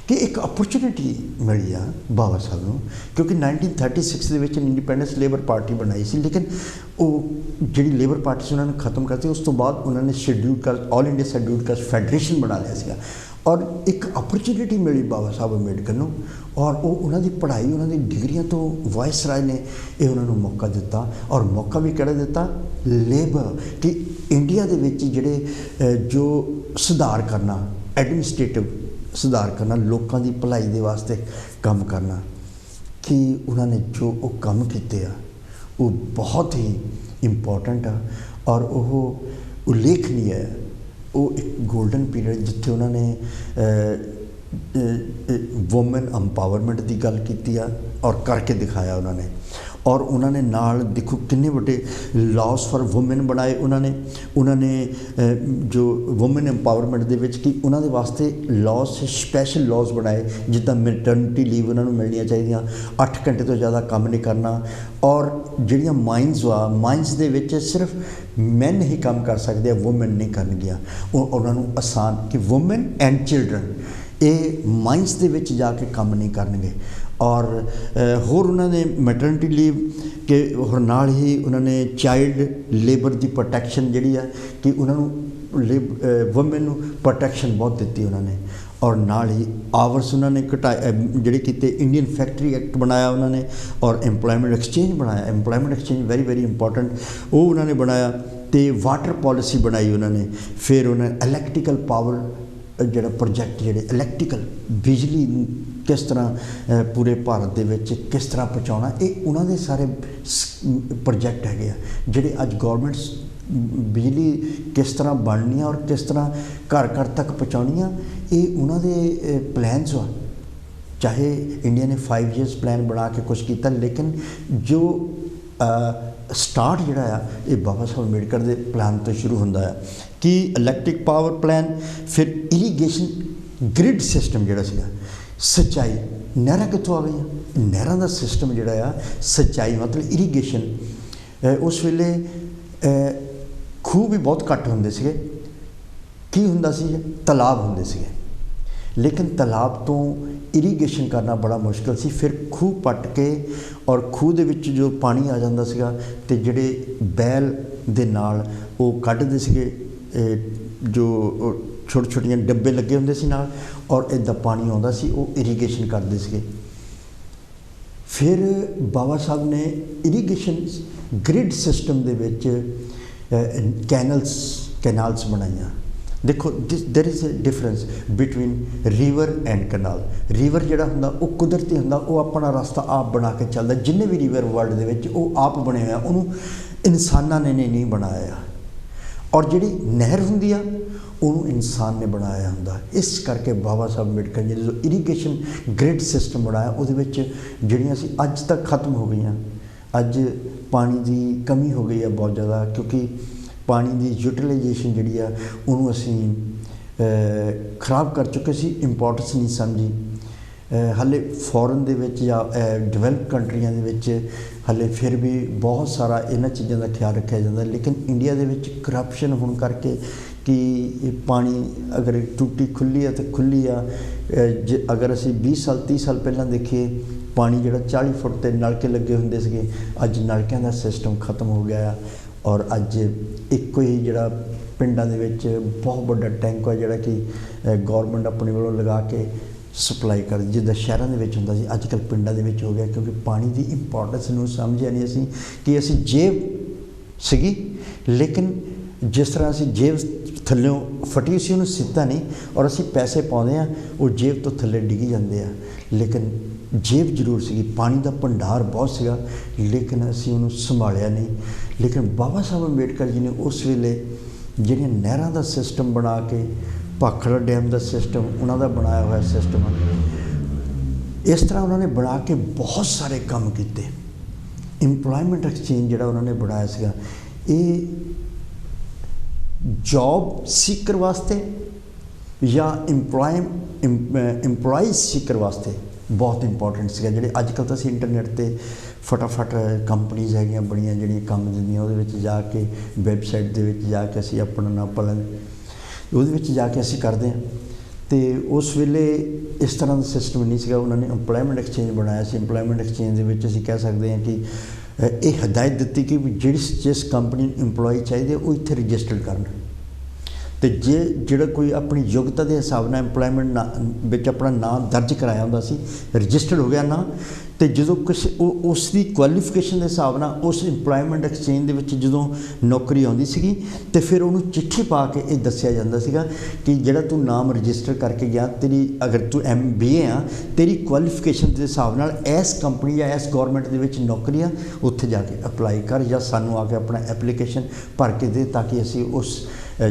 ਕਿ ਇੱਕ ਅਪਰਚੁਨਿਟੀ ਮਿਲੀ ਆ ਬਾਬਾ ਸਾਹਿਬ ਨੂੰ ਕਿਉਂਕਿ 1936 ਦੇ ਵਿੱਚ ਇੰਡੀਪੈਂਡੈਂਸ ਲੇਬਰ ਪਾਰਟੀ ਬਣਾਈ ਸੀ ਲੇਕਿਨ ਉਹ ਜਿਹੜੀ ਲੇਬਰ ਪਾਰਟੀ ਸੀ ਉਹਨਾਂ ਨੇ ਖਤਮ ਕਰਤੀ ਉਸ ਤੋਂ ਬਾਅਦ ਉਹਨਾਂ ਨੇ scheduled caste all India scheduled caste federation ਬਣਾ ਲਿਆ ਸੀਗਾ ਔਰ ਇੱਕ ਅਪਰਚੁਨਿਟੀ ਮਿਲੀ ਬਾਬਾ ਸਾਹਿਬ ਅੰਬੇਡਕਰ ਨੂੰ ਔਰ ਉਹ ਉਹਨਾਂ ਦੀ ਪੜ੍ਹਾਈ ਉਹਨਾਂ ਦੀ ਡਿਗਰੀਆਂ ਤੋਂ ਵਾਇਸਰਾਏ ਨੇ ਇਹ ਉਹਨਾਂ ਨੂੰ ਮੌਕਾ ਦਿੱਤਾ ਔਰ ਮੌਕਾ ਵੀ ਕਿਹੜਾ ਦਿੱਤਾ ਲੇਬਰ ਕਿ ਇੰਡੀਆ ਦੇ ਵਿੱਚ ਜਿਹੜੇ ਜੋ ਸੁਧਾਰ ਕਰਨਾ ਐਡਮਿਨਿਸਟ੍ਰੇਟਿਵ ਸੁਧਾਰ ਕਰਨਾ ਲੋਕਾਂ ਦੀ ਭਲਾਈ ਦੇ ਵਾਸਤੇ ਕੰਮ ਕਰਨਾ ਕਿ ਉਹਨਾਂ ਨੇ ਜੋ ਉਹ ਕੰਮ ਕੀਤੇ ਆ ਉਹ ਬਹੁਤ ਹੀ ਇੰਪੋਰਟੈਂਟ ਆ ਔਰ ਉਹ ਉਲੇਖਨੀ ਹੈ ਉਹ ਇੱਕ ਗੋਲਡਨ ਪੀਰੀਅਡ ਜਿੱਥੇ ਉਹਨਾਂ ਨੇ ਵੂਮਨ ਐਮਪਾਵਰਮੈਂਟ ਦੀ ਗੱਲ ਕੀਤੀ ਆ ਔਰ ਕਰਕੇ ਦਿਖਾਇਆ ਉਹਨਾਂ ਨੇ ਔਰ ਉਹਨਾਂ ਨੇ ਨਾਲ ਦੇਖੋ ਕਿੰਨੇ ਵੱਡੇ ਲਾਜ਼ ਫਾਰ ਵੂਮਨ ਬਣਾਏ ਉਹਨਾਂ ਨੇ ਜੋ ਵੂਮਨ ਐਮਪਾਵਰਮੈਂਟ ਦੇ ਵਿੱਚ ਕਿ ਉਹਨਾਂ ਦੇ ਵਾਸਤੇ ਲਾਜ਼ ਸਪੈਸ਼ਲ ਲਾਜ਼ ਬਣਾਏ ਜਿੱਦਾਂ ਮੈਟਰਨਿਟੀ ਲੀਵ ਉਹਨਾਂ ਨੂੰ ਮਿਲਣੀਆਂ ਚਾਹੀਦੀਆਂ 8 ਘੰਟੇ ਤੋਂ ਜ਼ਿਆਦਾ ਕੰਮ ਨਹੀਂ ਕਰਨਾ ਔਰ ਜਿਹੜੀਆਂ ਮਾਈਨਸ ਦੇ ਵਿੱਚ ਸਿਰਫ ਮੈਨ ਹੀ ਕੰਮ ਕਰ ਸਕਦੇ ਆ ਵੂਮਨ ਨਹੀਂ ਕਰਨਗੀਆਂ ਉਹ ਉਹਨਾਂ ਨੂੰ ਆਸਾਨ ਕਿ ਵੂਮਨ ਐਂਡ ਚਿਲਡਰਨ ਇਹ ਮਾਈਨਸ ਦੇ ਵਿੱਚ ਜਾ ਕੇ ਕੰਮ ਨਹੀਂ ਕਰਨਗੇ ਔਰ ਹੋਰ ਉਹਨਾਂ ਨੇ ਮੈਟਰਨਿਟੀ ਲੀਵ ਕਿ ਹੋਰ ਨਾਲ ਹੀ ਉਹਨਾਂ ਨੇ ਚਾਈਲਡ ਲੇਬਰ ਦੀ ਪ੍ਰੋਟੈਕਸ਼ਨ ਜਿਹੜੀ ਆ ਕਿ ਉਹਨਾਂ ਨੂੰ ਵੂਮਨ ਨੂੰ ਪ੍ਰੋਟੈਕਸ਼ਨ ਬਹੁਤ ਦਿੱਤੀ ਉਹਨਾਂ ਨੇ ਔਰ ਨਾਲ ਹੀ ਆਵਰਸ ਉਹਨਾਂ ਨੇ ਘਟਾਏ ਜਿਹੜੇ ਕੀਤੇ ਇੰਡੀਅਨ ਫੈਕਟਰੀ ਐਕਟ ਬਣਾਇਆ ਉਹਨਾਂ ਨੇ ਔਰ ਐਮਪਲੋਇਮੈਂਟ ਐਕਸਚੇਂਜ ਬਣਾਇਆ employment exchange very very important ਉਹ ਉਹਨਾਂ ਨੇ ਬਣਾਇਆ ਅਤੇ ਵਾਟਰ ਪੋਲਿਸੀ ਬਣਾਈ ਉਹਨਾਂ ਨੇ ਫਿਰ ਉਹਨਾਂ ਨੇ ਇਲੈਕਟ੍ਰੀਕਲ ਪਾਵਰ ਜਿਹੜਾ ਪ੍ਰੋਜੈਕਟ ਜਿਹੜੇ ਇਲੈਕਟ੍ਰੀਕਲ ਬਿਜਲੀ ਨੂੰ ਕਿਸ ਤਰ੍ਹਾਂ ਪੂਰੇ ਭਾਰਤ ਦੇ ਵਿੱਚ ਕਿਸ ਤਰ੍ਹਾਂ ਪਹੁੰਚਾਉਣਾ ਇਹ ਉਹਨਾਂ ਦੇ ਸਾਰੇ ਪ੍ਰੋਜੈਕਟ ਹੈਗੇ ਆ ਜਿਹੜੇ ਅੱਜ ਗੌਰਮੈਂਟਸ ਬਿਜਲੀ ਕਿਸ ਤਰ੍ਹਾਂ ਬਣਨੀ ਆ ਔਰ ਕਿਸ ਤਰ੍ਹਾਂ ਘਰ ਘਰ ਤੱਕ ਪਹੁੰਚਾਉਣੀ ਆ ਇਹ ਉਹਨਾਂ ਦੇ ਪਲਾਨਸ ਆ ਚਾਹੇ ਇੰਡੀਆ ਨੇ 5 years ਪਲਾਨ ਬਣਾ ਕੇ ਕੁਛ ਕੀਤਾ ਲੇਕਿਨ ਜੋ ਸਟਾਰਟ ਜਿਹੜਾ ਆ ਇਹ ਬਾਬਾ ਸਾਹਿਬ ਅੰਬੇਡਕਰ ਦੇ ਪਲਾਨ ਤੋਂ ਸ਼ੁਰੂ ਹੁੰਦਾ ਆ ਕਿ ਇਲੈਕਟ੍ਰਿਕ ਪਾਵਰ ਪਲਾਨ ਫਿਰ ਇਰੀਗੇਸ਼ਨ ਗ੍ਰਿਡ ਸਿਸਟਮ ਜਿਹੜਾ ਸੀਗਾ ਸਿੰਚਾਈ ਨਹਿਰਾਂ ਕਿੱਥੋਂ ਆ ਗਈਆਂ ਨਹਿਰਾਂ ਦਾ ਸਿਸਟਮ ਜਿਹੜਾ ਆ ਸਿੰਚਾਈ ਮਤਲਬ ਇਰੀਗੇਸ਼ਨ ਉਸ ਵੇਲੇ ਖੂਹ ਵੀ ਬਹੁਤ ਘੱਟ ਹੁੰਦੇ ਸੀਗੇ ਕੀ ਹੁੰਦਾ ਸੀ ਤਲਾਬ ਹੁੰਦੇ ਸੀਗੇ ਲੇਕਿਨ ਤਲਾਬ ਤੋਂ ਇਰੀਗੇਸ਼ਨ ਕਰਨਾ ਬੜਾ ਮੁਸ਼ਕਿਲ ਸੀ ਫਿਰ ਖੂਹ ਪੱਟ ਕੇ ਔਰ ਖੂਹ ਦੇ ਵਿੱਚ ਜੋ ਪਾਣੀ ਆ ਜਾਂਦਾ ਸੀਗਾ ਅਤੇ ਜਿਹੜੇ ਬੈਲ ਦੇ ਨਾਲ ਉਹ ਕੱਢਦੇ ਸੀਗੇ ਜੋ ਛੋਟੇ ਛੋਟੀਆਂ ਡੱਬੇ ਲੱਗੇ ਹੁੰਦੇ ਸੀ ਨਾਲ ਔਰ ਇੱਦਾਂ ਪਾਣੀ ਆਉਂਦਾ ਸੀ ਉਹ ਇਰੀਗੇਸ਼ਨ ਕਰਦੇ ਸੀਗੇ ਫਿਰ ਬਾਬਾ ਸਾਹਿਬ ਨੇ ਇਰੀਗੇਸ਼ਨ ਗ੍ਰਿਡ ਸਿਸਟਮ ਦੇ ਵਿੱਚ ਕੈਨਾਲਸ ਬਣਾਈਆਂ ਦੇਖੋ there is a difference between river and canal river ਜਿਹੜਾ ਹੁੰਦਾ ਉਹ ਕੁਦਰਤੀ ਹੁੰਦਾ ਉਹ ਆਪਣਾ ਰਸਤਾ ਆਪ ਬਣਾ ਕੇ ਚੱਲਦਾ ਜਿੰਨੇ ਵੀ ਰੀਵਰ ਵਰਲਡ ਦੇ ਵਿੱਚ ਉਹ ਆਪ ਬਣੇ ਹੋਏ ਆ ਉਹਨੂੰ ਇਨਸਾਨਾਂ ਨੇ ਨਹੀਂ ਬਣਾਇਆ ਔਰ ਜਿਹੜੀ ਨਹਿਰ ਹੁੰਦੀ ਆ ਉਹਨੂੰ ਇਨਸਾਨ ਨੇ ਬਣਾਇਆ ਹੁੰਦਾ ਇਸ ਕਰਕੇ ਬਾਬਾ ਸਾਹਿਬ ਅੰਬੇਡਕਰ ਜੀ ਨੇ ਜੋ ਇਰੀਗੇਸ਼ਨ ਗ੍ਰਿਡ ਸਿਸਟਮ ਬਣਾਇਆ ਉਹਦੇ ਵਿੱਚ ਜਿਹੜੀਆਂ ਸੀ ਅੱਜ ਤੱਕ ਖਤਮ ਹੋ ਗਈਆਂ ਅੱਜ ਪਾਣੀ ਦੀ ਕਮੀ ਹੋ ਗਈ ਆ ਬਹੁਤ ਜ਼ਿਆਦਾ ਕਿਉਂਕਿ ਪਾਣੀ ਦੀ ਯੂਟੀਲਾਈਜੇਸ਼ਨ ਜਿਹੜੀ ਆ ਉਹਨੂੰ ਅਸੀਂ ਖਰਾਬ ਕਰ ਚੁੱਕੇ ਸੀ ਇੰਪੋਰਟੈਂਸ ਨਹੀਂ ਸਮਝੀ ਹਾਲੇ ਫੋਰਨ ਦੇ ਵਿੱਚ ਜਾਂ ਡਿਵੈਲਪ ਕੰਟਰੀਆਂ ਦੇ ਵਿੱਚ ਹਾਲੇ ਫਿਰ ਵੀ ਬਹੁਤ ਸਾਰਾ ਇਹਨਾਂ ਚੀਜ਼ਾਂ ਦਾ ਖਿਆਲ ਰੱਖਿਆ ਜਾਂਦਾ ਲੇਕਿਨ ਇੰਡੀਆ ਦੇ ਵਿੱਚ ਕਰਪਸ਼ਨ ਹੋਣ ਕਰਕੇ ਕਿ ਇਹ ਪਾਣੀ ਅਗਰ ਟੂਟੀ ਖੁੱਲ੍ਹੀ ਆ ਤਾਂ ਖੁੱਲ੍ਹੀ ਆ ਜੇ ਅਗਰ ਅਸੀਂ 20 ਸਾਲ 30 ਸਾਲ ਪਹਿਲਾਂ ਦੇਖੀਏ ਪਾਣੀ ਜਿਹੜਾ 40 ਫੁੱਟ 'ਤੇ ਨਲਕੇ ਲੱਗੇ ਹੁੰਦੇ ਸੀਗੇ ਅੱਜ ਨਲਕਿਆਂ ਦਾ ਸਿਸਟਮ ਖਤਮ ਹੋ ਗਿਆ ਆ ਔਰ ਅੱਜ ਇੱਕੋ ਹੀ ਜਿਹੜਾ ਪਿੰਡਾਂ ਦੇ ਵਿੱਚ ਬਹੁਤ ਵੱਡਾ ਟੈਂਕ ਆ ਜਿਹੜਾ ਕਿ ਗੌਰਮੈਂਟ ਆਪਣੇ ਵੱਲੋਂ ਲਗਾ ਕੇ ਸਪਲਾਈ ਕਰਦੀ ਜਿੱਦਾਂ ਸ਼ਹਿਰਾਂ ਦੇ ਵਿੱਚ ਹੁੰਦਾ ਸੀ ਅੱਜ ਕੱਲ੍ਹ ਪਿੰਡਾਂ ਦੇ ਵਿੱਚ ਹੋ ਗਿਆ ਕਿਉਂਕਿ ਪਾਣੀ ਦੀ ਇੰਪੋਰਟੈਂਸ ਨੂੰ ਸਮਝਿਆ ਨਹੀਂ ਅਸੀਂ ਕਿ ਅਸੀਂ ਜੇਬ ਸੀਗੀ ਲੇਕਿਨ ਜਿਸ ਤਰ੍ਹਾਂ ਅਸੀਂ ਜੇਬ ਥੱਲਿਓਂ ਫਟੀ ਸੀ ਉਹਨੂੰ ਸਿੱਧਾ ਨਹੀਂ ਔਰ ਅਸੀਂ ਪੈਸੇ ਪਾਉਂਦੇ ਹਾਂ ਉਹ ਜੇਬ ਤੋਂ ਥੱਲੇ ਡਿੱਗੀ ਜਾਂਦੇ ਆ ਲੇਕਿਨ ਜੇਬ ਜ਼ਰੂਰ ਸੀਗੀ ਪਾਣੀ ਦਾ ਭੰਡਾਰ ਬਹੁਤ ਸੀਗਾ ਲੇਕਿਨ ਅਸੀਂ ਉਹਨੂੰ ਸੰਭਾਲਿਆ ਨਹੀਂ ਲੇਕਿਨ ਬਾਬਾ ਸਾਹਿਬ ਅੰਬੇਡਕਰ ਜੀ ਨੇ ਉਸ ਵੇਲੇ ਜਿਹੜੀਆਂ ਨਹਿਰਾਂ ਦਾ ਸਿਸਟਮ ਬਣਾ ਕੇ ਭਾਖੜਾ ਡੈਮ ਦਾ ਸਿਸਟਮ ਉਹਨਾਂ ਦਾ ਬਣਾਇਆ ਹੋਇਆ ਸਿਸਟਮ ਇਸ ਤਰ੍ਹਾਂ ਉਹਨਾਂ ਨੇ ਬਣਾ ਕੇ ਬਹੁਤ ਸਾਰੇ ਕੰਮ ਕੀਤੇ ਇੰਪਲੋਇਮੈਂਟ ਐਕਸਚੇਂਜ ਜਿਹੜਾ ਉਹਨਾਂ ਨੇ ਬਣਾਇਆ ਸੀਗਾ ਇਹ ਜੌਬ ਸੀਕਰ ਵਾਸਤੇ ਜਾਂ ਇੰਪਲੋਈ ਸੀਕਰ ਵਾਸਤੇ ਬਹੁਤ ਇੰਪੋਰਟੈਂਟ ਸੀਗਾ। ਜਿਹੜੇ ਅੱਜ ਕੱਲ੍ਹ ਤਾਂ ਅਸੀਂ ਇੰਟਰਨੈਟ 'ਤੇ ਫਟਾਫਟ ਕੰਪਨੀਜ਼ ਹੈਗੀਆਂ ਬੜੀਆਂ ਜਿਹੜੀਆਂ ਕੰਮ ਦਿੰਦੀਆਂ, ਉਹਦੇ ਵਿੱਚ ਜਾ ਕੇ ਵੈਬਸਾਈਟ ਦੇ ਵਿੱਚ ਜਾ ਕੇ ਅਸੀਂ ਆਪਣਾ ਨਾਮ ਉਹਦੇ ਵਿੱਚ ਜਾ ਕੇ ਅਸੀਂ ਕਰਦੇ ਹਾਂ। ਅਤੇ ਉਸ ਵੇਲੇ ਇਸ ਤਰ੍ਹਾਂ ਦਾ ਸਿਸਟਮ ਨਹੀਂ ਸੀਗਾ। ਉਹਨਾਂ ਨੇ ਇੰਪਲੋਇਮੈਂਟ ਐਕਸਚੇਂਜ ਬਣਾਇਆ ਸੀ। ਇੰਪਲੋਇਮੈਂਟ ਐਕਸਚੇਂਜ ਦੇ ਵਿੱਚ ਅਸੀਂ ਕਹਿ ਸਕਦੇ ਹਾਂ ਕਿ ਇਹ ਹਦਾਇਤ ਦਿੱਤੀ ਕਿ ਵੀ ਜਿਸ ਕੰਪਨੀ ਨੂੰ ਇੰਪਲੋਈ ਚਾਹੀਦੇ ਉਹ ਇੱਥੇ ਰਜਿਸਟਰਡ ਕਰਨ, ਅਤੇ ਜਿਹੜਾ ਕੋਈ ਆਪਣੀ ਯੋਗਤਾ ਦੇ ਹਿਸਾਬ ਨਾਲ ਇੰਪਲੋਇਮੈਂਟ ਵਿੱਚ ਆਪਣਾ ਨਾਮ ਦਰਜ ਕਰਾਇਆ ਹੁੰਦਾ ਸੀ, ਰਜਿਸਟਰਡ ਹੋ ਗਿਆ ਨਾ, ਅਤੇ ਜਦੋਂ ਕਿਸੇ ਉਸ ਦੀ ਕੁਆਲੀਫਿਕੇਸ਼ਨ ਦੇ ਹਿਸਾਬ ਨਾਲ ਉਸ ਇੰਪਲੋਇਮੈਂਟ ਐਕਸਚੇਂਜ ਦੇ ਵਿੱਚ ਜਦੋਂ ਨੌਕਰੀ ਆਉਂਦੀ ਸੀਗੀ, ਅਤੇ ਫਿਰ ਉਹਨੂੰ ਚਿੱਠੀ ਪਾ ਕੇ ਇਹ ਦੱਸਿਆ ਜਾਂਦਾ ਸੀਗਾ ਕਿ ਜਿਹੜਾ ਤੂੰ ਨਾਮ ਰਜਿਸਟਰ ਕਰਕੇ ਗਿਆ, ਤੇਰੀ ਅਗਰ ਤੂੰ MBA ਆ, ਤੇਰੀ ਕੁਆਲੀਫਿਕੇਸ਼ਨ ਦੇ ਹਿਸਾਬ ਨਾਲ ਇਸ ਕੰਪਨੀ ਜਾਂ ਇਸ ਗੌਰਮੈਂਟ ਦੇ ਵਿੱਚ ਨੌਕਰੀ ਆ, ਉੱਥੇ ਜਾ ਕੇ ਅਪਲਾਈ ਕਰ ਜਾਂ ਸਾਨੂੰ ਆ ਕੇ ਆਪਣਾ ਐਪਲੀਕੇਸ਼ਨ ਭਰ ਕੇ ਦੇ, ਤਾਂ ਕਿ ਅਸੀਂ ਉਸ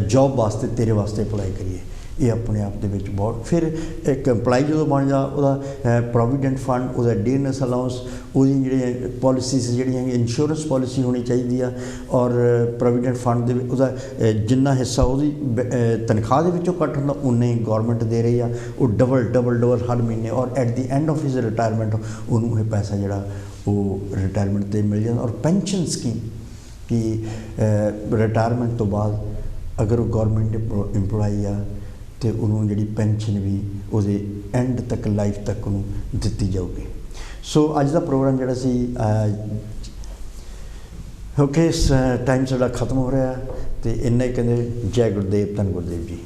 ਜੋਬ ਵਾਸਤੇ ਤੇਰੇ ਵਾਸਤੇ ਅਪਲਾਈ ਕਰੀਏ। ਇਹ ਆਪਣੇ ਆਪ ਦੇ ਵਿੱਚ ਬਹੁਤ, ਫਿਰ ਇੱਕ ਇੰਪਲਾਈ ਜਦੋਂ ਬਣ ਜਾ, ਉਹਦਾ ਪ੍ਰੋਵੀਡੈਂਟ ਫੰਡ, ਉਹਦਾ ਡੇਨੈਸ ਅਲਾਊਂਸ, ਉਹਦੀ ਜਿਹੜੀਆਂ ਪੋਲਿਸੀਜ਼ ਜਿਹੜੀਆਂ ਇੰਸ਼ੋਰੈਂਸ ਪੋਲਿਸੀ ਹੋਣੀ ਚਾਹੀਦੀ ਆ, ਔਰ ਪ੍ਰੋਵੀਡੈਂਟ ਫੰਡ ਦੇ ਉਹਦਾ ਜਿੰਨਾ ਹਿੱਸਾ ਉਹਦੀ ਤਨਖਾਹ ਦੇ ਵਿੱਚੋਂ ਕੱਟ ਹੁੰਦਾ ਉਨਾ ਹੀ ਗੌਰਮੈਂਟ ਦੇ ਰਹੀ ਆ, ਉਹ ਡਬਲ ਹਰ ਮਹੀਨੇ, ਔਰ at the end of his retirement ਉਹਨੂੰ ਇਹ ਪੈਸਾ ਜਿਹੜਾ ਉਹ ਰਿਟਾਇਰਮੈਂਟ 'ਤੇ ਮਿਲ ਜਾਂਦਾ। ਔਰ ਪੈਨਸ਼ਨ ਸਕੀਮ ਕਿ ਰਿਟਾਇਰਮੈਂਟ ਤੋਂ ਬਾਅਦ ਅਗਰ ਉਹ ਗੌਰਮੈਂਟ ਇੰਪਲੋਈ ਆ ਅਤੇ ਉਹਨੂੰ ਜਿਹੜੀ ਪੈਨਸ਼ਨ ਵੀ ਉਹਦੇ ਐਂਡ ਤੱਕ, ਲਾਈਫ ਤੱਕ ਉਹਨੂੰ ਦਿੱਤੀ ਜਾਊਗੀ। ਸੋ ਅੱਜ ਦਾ ਪ੍ਰੋਗਰਾਮ ਜਿਹੜਾ ਸੀ ਓਕੇ, ਟਾਈਮ ਸਾਡਾ ਖਤਮ ਹੋ ਰਿਹਾ, ਅਤੇ ਇੰਨਾ ਹੀ ਕਹਿੰਦੇ ਜੈ ਗੁਰਦੇਵ, ਧੰਨ ਗੁਰਦੇਵ ਜੀ।